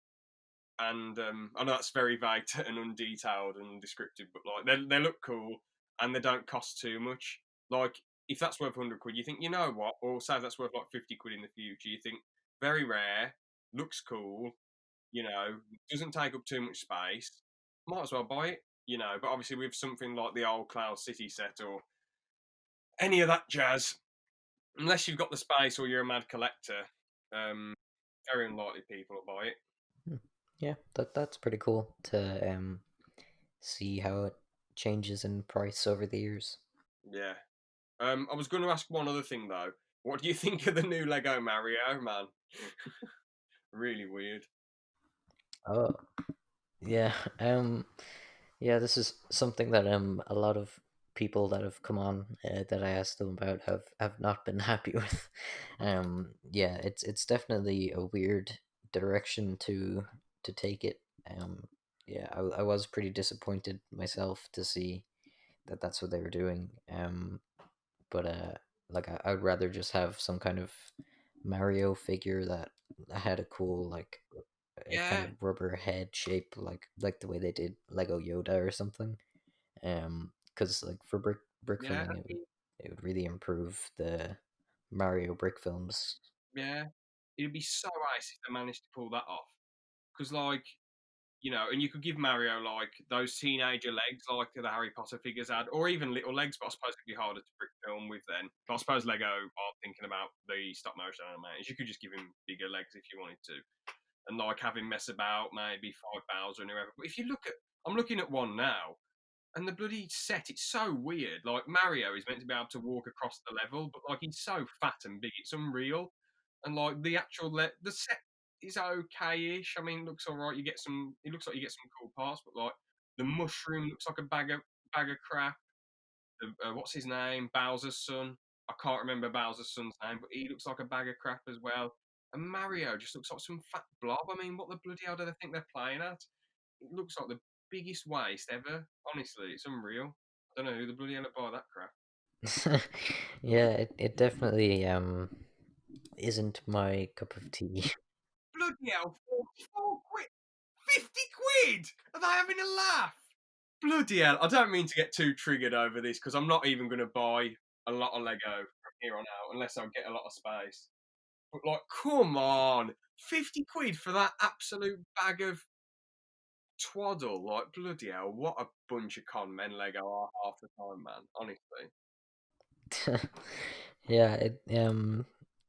And I know that's very vague and undetailed and descriptive, but like they look cool. and they don't cost too much. Like, if that's worth 100 quid, you think, you know what? Or say that's worth like 50 quid in the future. You think, very rare, looks cool, doesn't take up too much space. Might as well buy it. But obviously, with something like the old Cloud City set or any of that jazz, unless you've got the space or you're a mad collector, um, very unlikely people will buy it. Hmm. Yeah, that's pretty cool to see how it changes in price over the years. Yeah. I was going to ask one other thing though. What do you think of the new Lego Mario, man? Really weird. Oh, yeah. Yeah, this is something that a lot of people that have come on that I asked them about have not been happy with. Yeah, it's definitely a weird direction to take it. Yeah, I was pretty disappointed myself to see that that's what they were doing. But like I would rather just have some kind of Mario figure that had a cool like a kind Yeah, of rubber head shape, like the way they did Lego Yoda or something. Because like for brick yeah, filming, it would really improve the Mario brick films. yeah. It'd be so nice if they managed to pull that off. Because, and you could give Mario like those teenager legs, like the Harry Potter figures had, or even little legs. But I suppose it'd be harder to brick film with then. But I suppose Lego are thinking about the stop motion animators. You could just give him bigger legs if you wanted to, and like have him mess about, maybe 5,000 or whatever. But if you look at, I'm looking at one now, and the bloody set, it's so weird. Like Mario is meant to be able to walk across the level, but like he's so fat and big, it's unreal. And like the actual the set is okay-ish. I mean, it looks all right. You get some. It looks like you get some cool parts, but like the mushroom looks like a bag of crap. What's his name? Bowser's son. I can't remember Bowser's son's name, but he looks like a bag of crap as well. And Mario just looks like some fat blob. I mean, what the bloody hell do they think they're playing at? It looks like the biggest waste ever. Honestly, it's unreal. I don't know who the bloody hell would buy that crap. Yeah, it definitely isn't my cup of tea. Bloody hell, 44 quid! 50 quid! Are they having a laugh? Bloody hell, I don't mean to get too triggered over this because I'm not even going to buy a lot of Lego from here on out unless I get a lot of space. But like, come on! 50 quid for that absolute bag of twaddle. Like, bloody hell, what a bunch of con men Lego are half the time, man. Honestly. Yeah,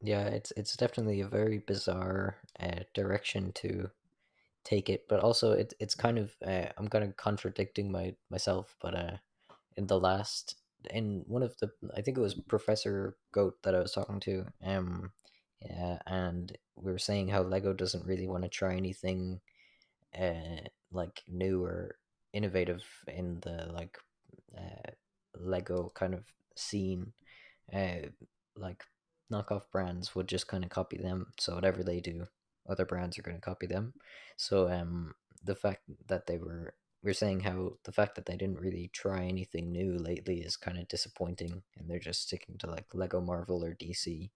yeah, it's definitely a very bizarre direction to take it, but also it's kind of I'm kind of contradicting myself, but in the last in one of the I think it was Professor Goat that I was talking to, yeah, and we were saying how Lego doesn't really want to try anything like new or innovative in the like uh, Lego kind of scene. uh, like knockoff brands would just kind of copy them. So whatever they do, other brands are going to copy them. So the fact that we're saying how the fact that they didn't really try anything new lately is kind of disappointing, and they're just sticking to like Lego Marvel or DC.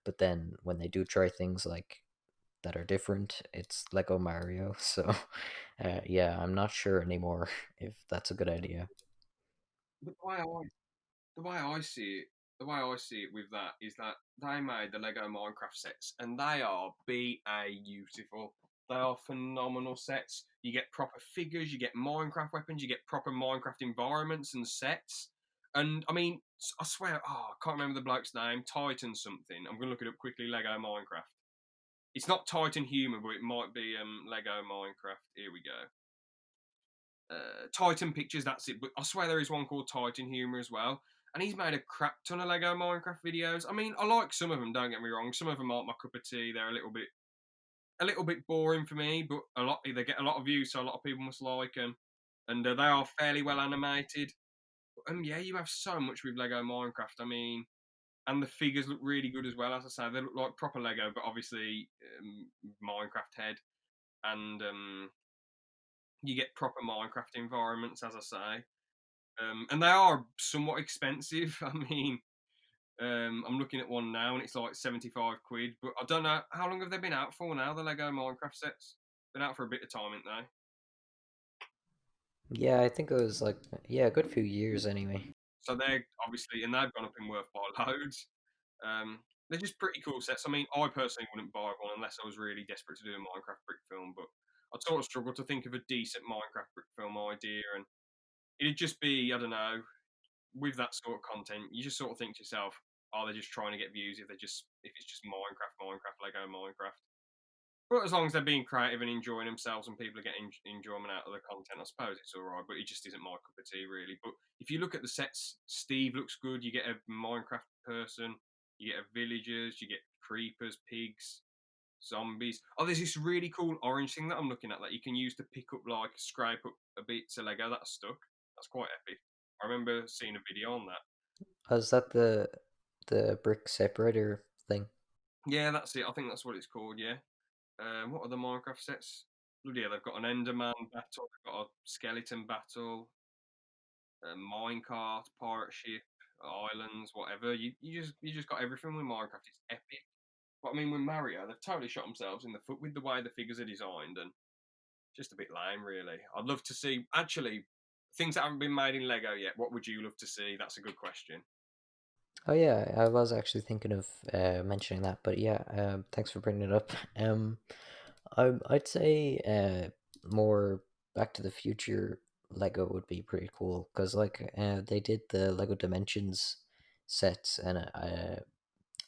But then when they do try things like that are different, it's Lego Mario. So yeah, I'm not sure anymore if that's a good idea. The way I the way I see it, the way I see it with that is that they made the Lego Minecraft sets, and they are beautiful. They are phenomenal sets. You get proper figures, you get Minecraft weapons, you get proper Minecraft environments and sets. And I mean, I swear, I can't remember the bloke's name, Titan something. I'm gonna look it up quickly. Lego Minecraft. It's not Titan Human, but it might be Lego Minecraft. Here we go. Titan Pictures, that's it. But I swear there is one called Titan Humor as well. And he's made a crap ton of Lego Minecraft videos. I mean, I like some of them. Don't get me wrong. Some of them aren't my cup of tea. They're a little bit boring for me. But they get a lot of views, so a lot of people must like them. And they are fairly well animated. Yeah, you have so much with Lego Minecraft. I mean, and the figures look really good as well. As I say, they look like proper Lego, but obviously Minecraft head. And you get proper Minecraft environments, as I say. And they are somewhat expensive. I mean, I'm looking at one now and it's like 75 quid. But I don't know how long have they been out for now. The Lego Minecraft sets been out for a bit of time, haven't they? Yeah, I think it was like yeah, a good few years anyway. So they're obviously, and they've gone up in worth by loads. They're just pretty cool sets. I mean, I personally wouldn't buy one unless I was really desperate to do a Minecraft brick film, but I'd sort of struggle to think of a decent Minecraft brick film idea, and it'd just be, I don't know, with that sort of content, you just sort of think to yourself, are they just trying to get views if it's just Minecraft, Lego Minecraft? But as long as they're being creative and enjoying themselves and people are getting enjoyment out of the content, I suppose it's all right. But it just isn't my cup of tea, really. But if you look at the sets, Steve looks good. You get a Minecraft person, you get a villagers, you get creepers, pigs, zombies. Oh, there's this really cool orange thing that I'm looking at that you can use to pick up, like, scrape up a bit to Lego that's stuck. That's quite epic. I remember seeing a video on that. Oh, is that the brick separator thing? Yeah, that's it. I think that's what it's called. Yeah. What are the Minecraft sets? Bloody hell, they've got an Enderman battle, they've got a skeleton battle, a minecart, pirate ship, islands, whatever. You just got everything with Minecraft. It's epic. But I mean, with Mario, they've totally shot themselves in the foot with the way the figures are designed, and just a bit lame, really. I'd love to see actually things that haven't been made in Lego yet. What would you love to see? That's a good question. Oh yeah, I was actually thinking of mentioning that, but yeah, thanks for bringing it up. I'd say more Back to the Future Lego would be pretty cool because like they did the Lego Dimensions sets, and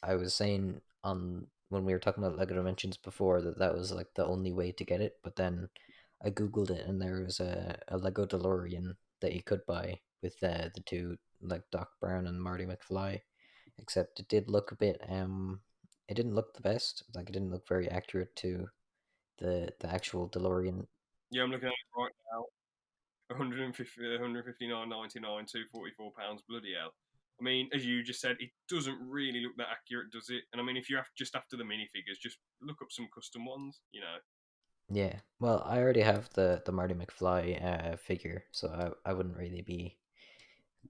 I was saying on when we were talking about Lego Dimensions before that that was like the only way to get it, but then I googled it and there was a Lego DeLorean that you could buy with the two like Doc Brown and Marty McFly, except it did look a bit it didn't look the best, like it didn't look very accurate to the actual DeLorean. Yeah, I'm looking at it right now. 150, 159.99, £244. Bloody hell. I mean, as you just said, it doesn't really look that accurate, does it? And I mean, if you have just after the minifigures, just look up some custom ones. Yeah, well, I already have the Marty McFly figure, so I wouldn't really be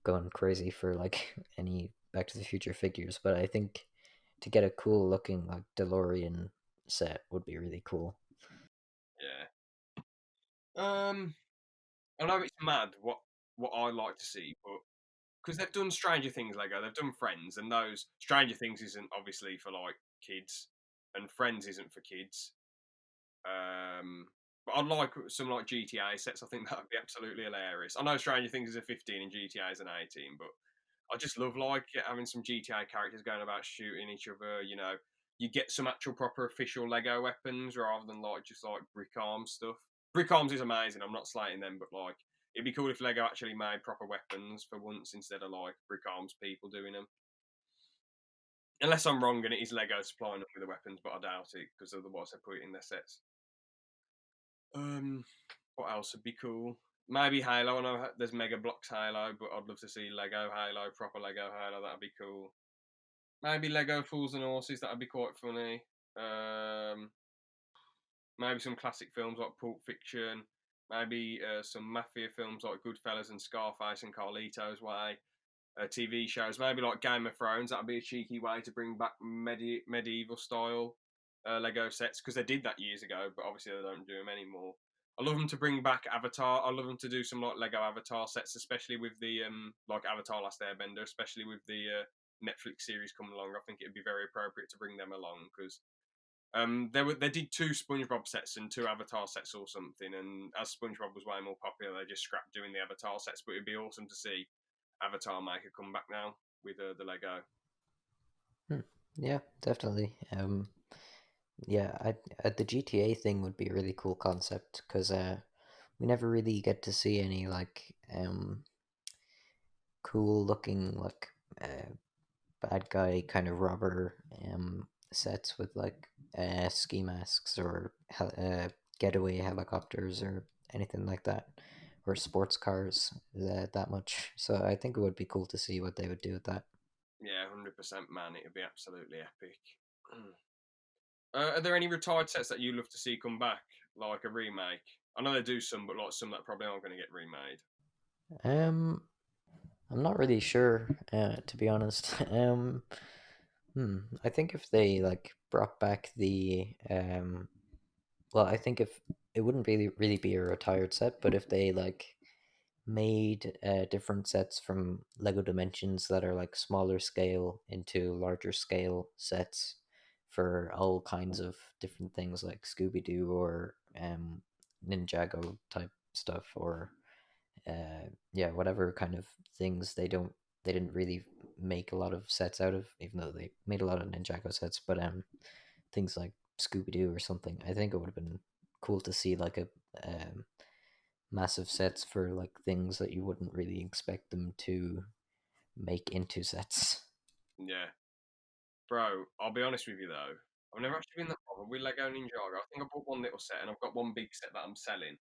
going crazy for like any Back to the Future figures, but I think to get a cool looking like DeLorean set would be really cool. Yeah. I know it's mad what I like to see, but because they've done Stranger Things Lego, they've done Friends, and those Stranger Things isn't obviously for like kids, and Friends isn't for kids. Um, but I'd like some like GTA sets. I think that would be absolutely hilarious. I know Stranger Things is a 15 and GTA is an 18, but I just love like having some GTA characters going about shooting each other. You get some actual proper official Lego weapons rather than like just like brick arms stuff. Brick arms is amazing. I'm not slating them, but like it'd be cool if Lego actually made proper weapons for once instead of like brick arms people doing them. Unless I'm wrong and it is Lego supplying them with the weapons, but I doubt it because otherwise they put it in their sets. Um, what else would be cool? Maybe Halo. I know there's Mega Bloks Halo, but I'd love to see Lego Halo, proper Lego Halo. That'd be cool. Maybe Lego Fools and Horses. That'd be quite funny. Um, maybe some classic films like Pulp Fiction. Maybe some mafia films like Goodfellas and Scarface and Carlito's Way. TV shows, maybe like Game of Thrones. That'd be a cheeky way to bring back medieval style Lego sets because they did that years ago, but obviously they don't do them anymore. I love them to bring back Avatar. I love them to do some like Lego Avatar sets, especially with the like Avatar Last Airbender, especially with the Netflix series coming along. I think it'd be very appropriate to bring them along because they did two SpongeBob sets and two Avatar sets or something, and as SpongeBob was way more popular, they just scrapped doing the Avatar sets. But it'd be awesome to see Avatar make a comeback now with the Lego. Hmm. Yeah, definitely. Yeah, the GTA thing would be a really cool concept because we never really get to see any like cool looking like uh, bad guy kind of robber sets with like ski masks or getaway helicopters or anything like that, or sports cars that much. So I think it would be cool to see what they would do with that. Yeah, 100%, man. It'd be absolutely epic. Are there any retired sets that you love to see come back, like a remake? I know they do some, but like some that probably aren't going to get remade. Um, I'm not really sure, to be honest. I think if they like brought back the well, I think if it wouldn't really be a retired set, but if they like made different sets from Lego Dimensions that are like smaller scale into larger scale sets for all kinds of different things like Scooby Doo or Ninjago type stuff or yeah, whatever kind of things they didn't really make a lot of sets out of, even though they made a lot of Ninjago sets, but things like Scooby Doo or something. I think it would have been cool to see like a massive sets for like things that you wouldn't really expect them to make into sets. Yeah, bro. I'll be honest with you though. I've never actually been that bothered with Lego Ninjago. I think I bought one little set, and I've got one big set that I'm selling,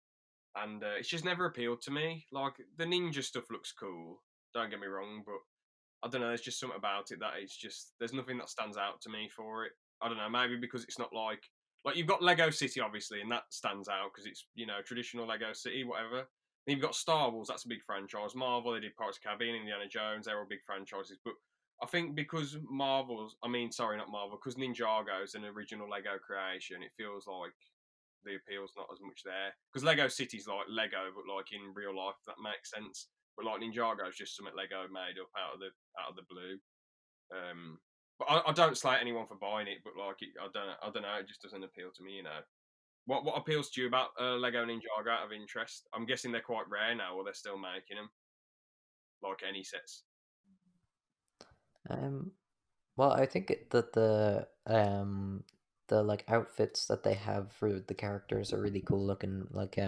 and it's just never appealed to me. Like the ninja stuff looks cool. Don't get me wrong, but I don't know. There's just something about it that it's just there's nothing that stands out to me for it. I don't know. Maybe because it's not like you've got Lego City obviously, and that stands out because it's traditional Lego City, whatever. Then you've got Star Wars. That's a big franchise. Marvel, they did Pirates of the Caribbean, Indiana Jones. They're all big franchises. But I think because sorry, not Marvel, because Ninjago is an original Lego creation, it feels like the appeal's not as much there. Because Lego City's like Lego, but like in real life, if that makes sense. But like Ninjago is just something Lego made up out of the blue. Um, but I don't slate anyone for buying it, but like I don't know, it just doesn't appeal to me. What appeals to you about Lego Ninjago out of interest? I'm guessing they're quite rare now, or they're still making them, like any sets. Um, well, I think that the like outfits that they have for the characters are really cool looking. Like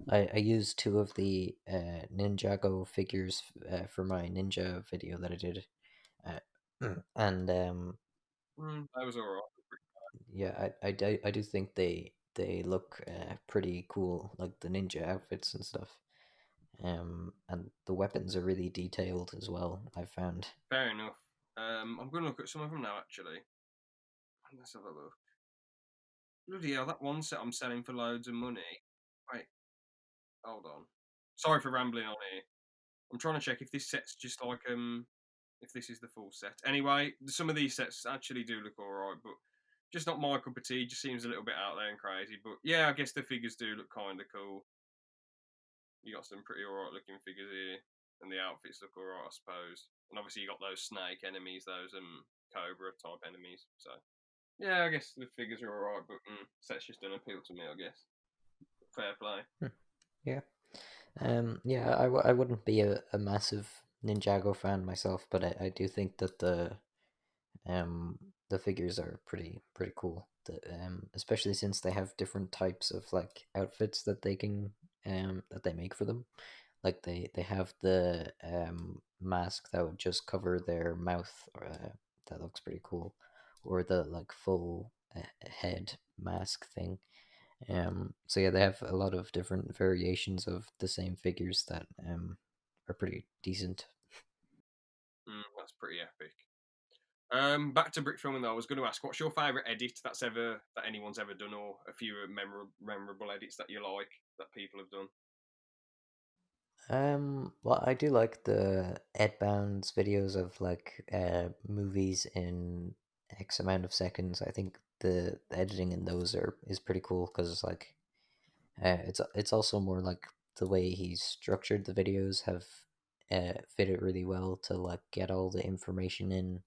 I used two of the Ninjago figures for my ninja video that I did, and That was alright. yeah, I do think they look pretty cool, like the ninja outfits and stuff. And the weapons are really detailed as well, I found. Fair enough. I'm going to look at some of them now. Actually, let's have a look. Bloody hell, that one set I'm selling for loads of money. Wait, hold on. Sorry for rambling on here. I'm trying to check if this set's just like if this is the full set. Anyway, some of these sets actually do look alright, but just not my cup of tea. Just seems a little bit out there and crazy. But yeah, I guess the figures do look kind of cool. You got some pretty alright looking figures here, and the outfits look alright, I suppose. And obviously you got those snake enemies, those cobra type enemies. So yeah, I guess the figures are alright, but sets just don't appeal to me. I guess fair play. Hmm, yeah. Yeah, I wouldn't be a massive Ninjago fan myself, but I do think that um the figures are pretty cool. Especially since they have different types of like outfits that they can that they make for them. Like they have the mask that would just cover their mouth. That looks pretty cool, or the like full head mask thing. So yeah, they have a lot of different variations of the same figures that are pretty decent. That's pretty epic. Back to brick filming though. I was going to ask, what's your favourite edit that anyone's ever done, or a few memorable edits that you like that people have done? Well, I do like the Ed Bounds videos of like movies in X amount of seconds. I think the editing in those are is pretty cool because like it's also more like the way he's structured the videos have fit it really well to like get all the information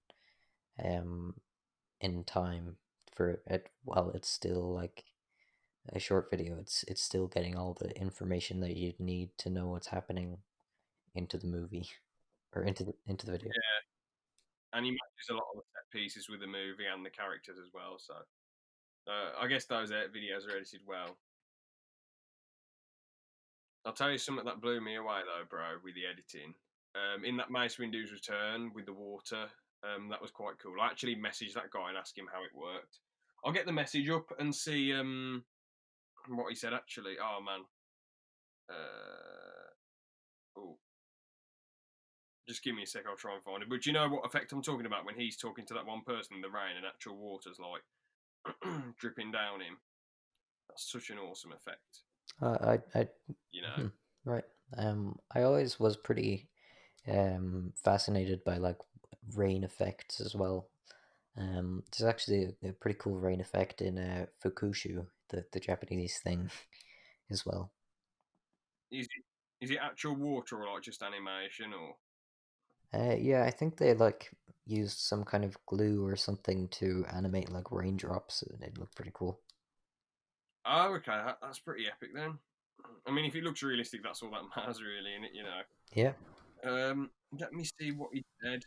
um in time for it while it's still like a short video. It's still getting all the information that you'd need to know what's happening into the movie or into the video. Yeah, and he matches a lot of the set pieces with the movie and the characters as well. So I guess those videos are edited well. I'll tell you something that blew me away though, bro, with the editing. In that Mace Windu's Return with the water, that was quite cool. I actually messaged that guy and asked him how it worked. I'll get the message up and see what he said actually. Oh man. Oh, just give me a sec. I'll try and find it. But do you know what effect I'm talking about when he's talking to that one person in the rain and actual water's like dripping down him? That's such an awesome effect. I You know. hmm, right. I always was pretty fascinated by like rain effects as well. There's actually a pretty cool rain effect in Fukushu, the Japanese thing as well. Easy. Is it actual water or like just animation or? Yeah, I think they like used some kind of glue or something to animate like raindrops, and it looked pretty cool. Oh, okay, that's pretty epic then. I mean, if it looks realistic, that's all that matters, really, in it, Yeah, Let me see what he said.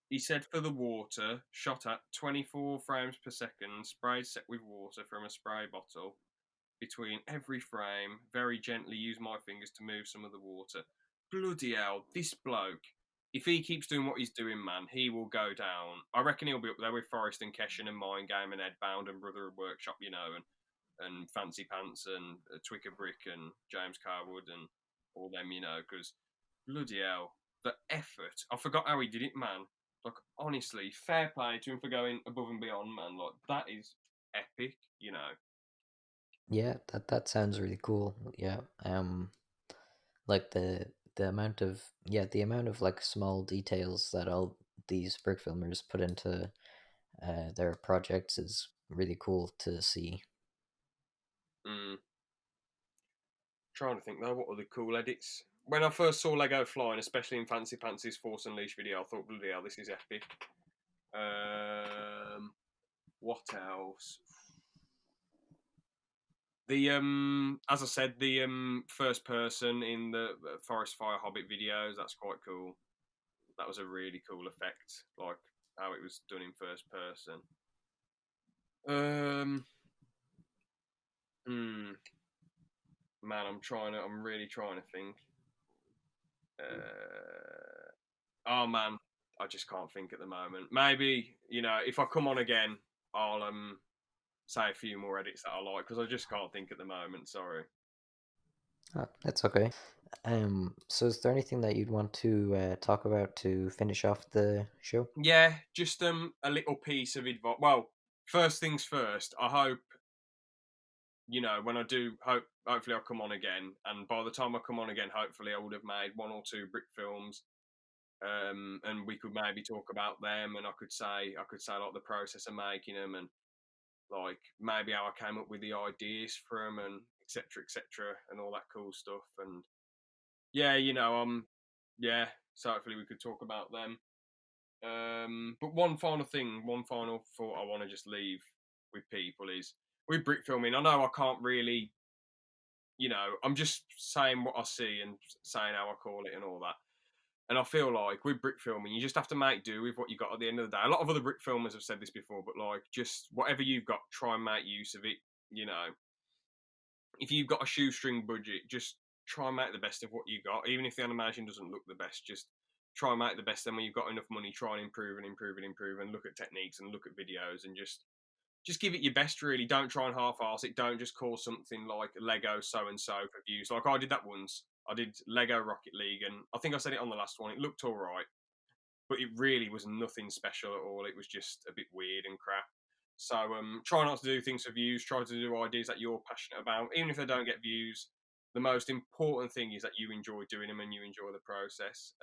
He said for the water, shot at 24 frames per second, sprayed set with water from a spray bottle. Between every frame, very gently use my fingers to move some of the water. Bloody hell, this bloke. If he keeps doing what he's doing, man, he will go down. I reckon he'll be up there with Forrest and Keshan and Mind Game and Edbound and Brother of Workshop, and Fancy Pants and Twicker Brick and James Carwood and all them, because bloody hell, the effort. I forgot how he did it, man. Like, honestly, fair play to him for going above and beyond, man. Like, that is epic. yeah, that sounds really cool. Yeah, like the amount of like small details that all these brick filmers put into their projects is really cool to see. Mm. Trying to think though, what are the cool edits? When I first saw Lego flying, especially in Fancy Pants' Force Unleashed video, I thought, bloody hell, this is epic. What else? The as I said, the first person in the Forest Fire Hobbit videos, that's quite cool. That was a really cool effect, like how it was done in first person. Um, hmm, man, I'm really trying to think. Oh man, I just can't think at the moment. Maybe if I come on again, I'll say a few more edits that I like because I just can't think at the moment. Sorry. Oh, that's okay. So is there anything that you'd want to talk about to finish off the show? Yeah, just a little piece of advice. Well, first things first. I hope when I do. Hopefully I'll come on again, and by the time I come on again, hopefully I would have made one or two brick films. And we could maybe talk about them, and I could say like the process of making them, and like maybe how I came up with the ideas for them, and etc., and all that cool stuff. And yeah, yeah. So hopefully we could talk about them. But one final thought I want to just leave with people is with brick filming. I know I can't really, I'm just saying what I see and saying how I call it and all that. And I feel like with brick filming, you just have to make do with what you got at the end of the day. A lot of other brick filmers have said this before, but like just whatever you've got, try and make use of it. You know, if you've got a shoestring budget, just try and make the best of what you got. Even if the animation doesn't look the best, just try and make the best. Then when you've got enough money, try and improve and improve and improve, and look at techniques and look at videos and just give it your best. Really, don't try and half-ass it. Don't just call something like Lego so and so for views. Like I did that once. I did Lego Rocket League, and I think I said it on the last one. It looked all right, but it really was nothing special at all. It was just a bit weird and crap. So try not to do things for views. Try to do ideas that you're passionate about, even if they don't get views. The most important thing is that you enjoy doing them and you enjoy the process.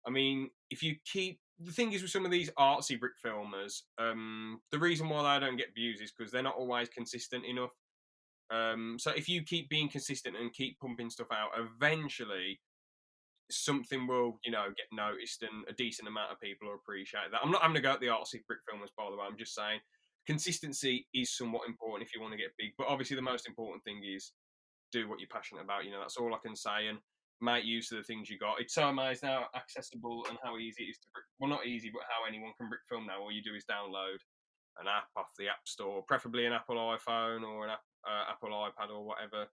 I mean, if you keep the thing is with some of these artsy brick filmers, the reason why they don't get views is because they're not always consistent enough. So if you keep being consistent and keep pumping stuff out, eventually something will, get noticed and a decent amount of people will appreciate that. I'm not having to go at the artsy brick filmers, by the way. I'm just saying consistency is somewhat important if you want to get big. But obviously, the most important thing is do what you're passionate about. That's all I can say. And make use of the things you got. It's so amazing how accessible and how easy it is to brick. Well, not easy, but how anyone can brick film now. All you do is download an app off the App Store, preferably an Apple iPhone or an Apple iPad or whatever,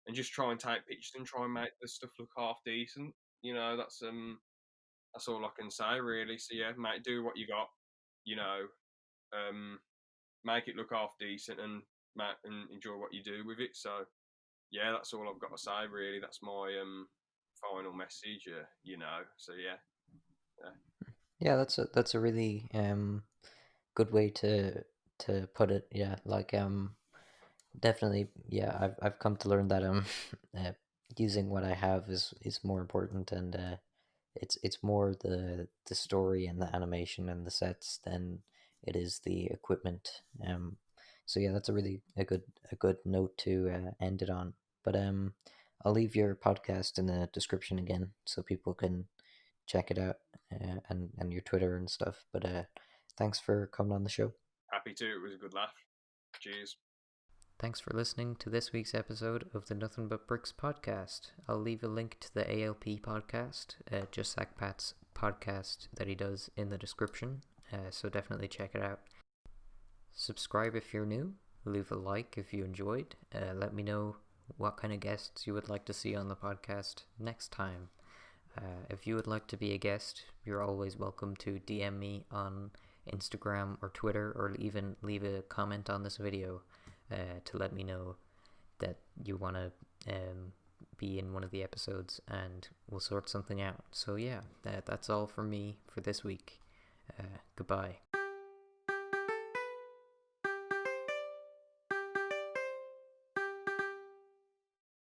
and just try and take pictures and try and make the stuff look half decent. That's all I can say really. So yeah, mate, do what you got. You know, um, make it look half decent and enjoy what you do with it. So yeah, that's all I've got to say really. That's my final message. So yeah, yeah. Yeah, that's a really good way to put it. Yeah, like definitely. Yeah, I've come to learn that uh, using what I have is more important, and it's more the story and the animation and the sets than it is the equipment. So yeah, that's a really a good note to end it on. But I'll leave your podcast in the description again so people can check it out, and your Twitter and stuff. But thanks for coming on the show. Happy to. It was a good laugh. Cheers. Thanks for listening to this week's episode of the Nothing But Bricks podcast. I'll leave a link to the ALP podcast, Just Sack Pat's podcast that he does, in the description, so definitely check it out. Subscribe if you're new, leave a like if you enjoyed, let me know what kind of guests you would like to see on the podcast next time. If you would like to be a guest, you're always welcome to DM me on Instagram or Twitter, or even leave a comment on this video to let me know that you want to be in one of the episodes, and we'll sort something out. So yeah, that's all from me for this week. Goodbye.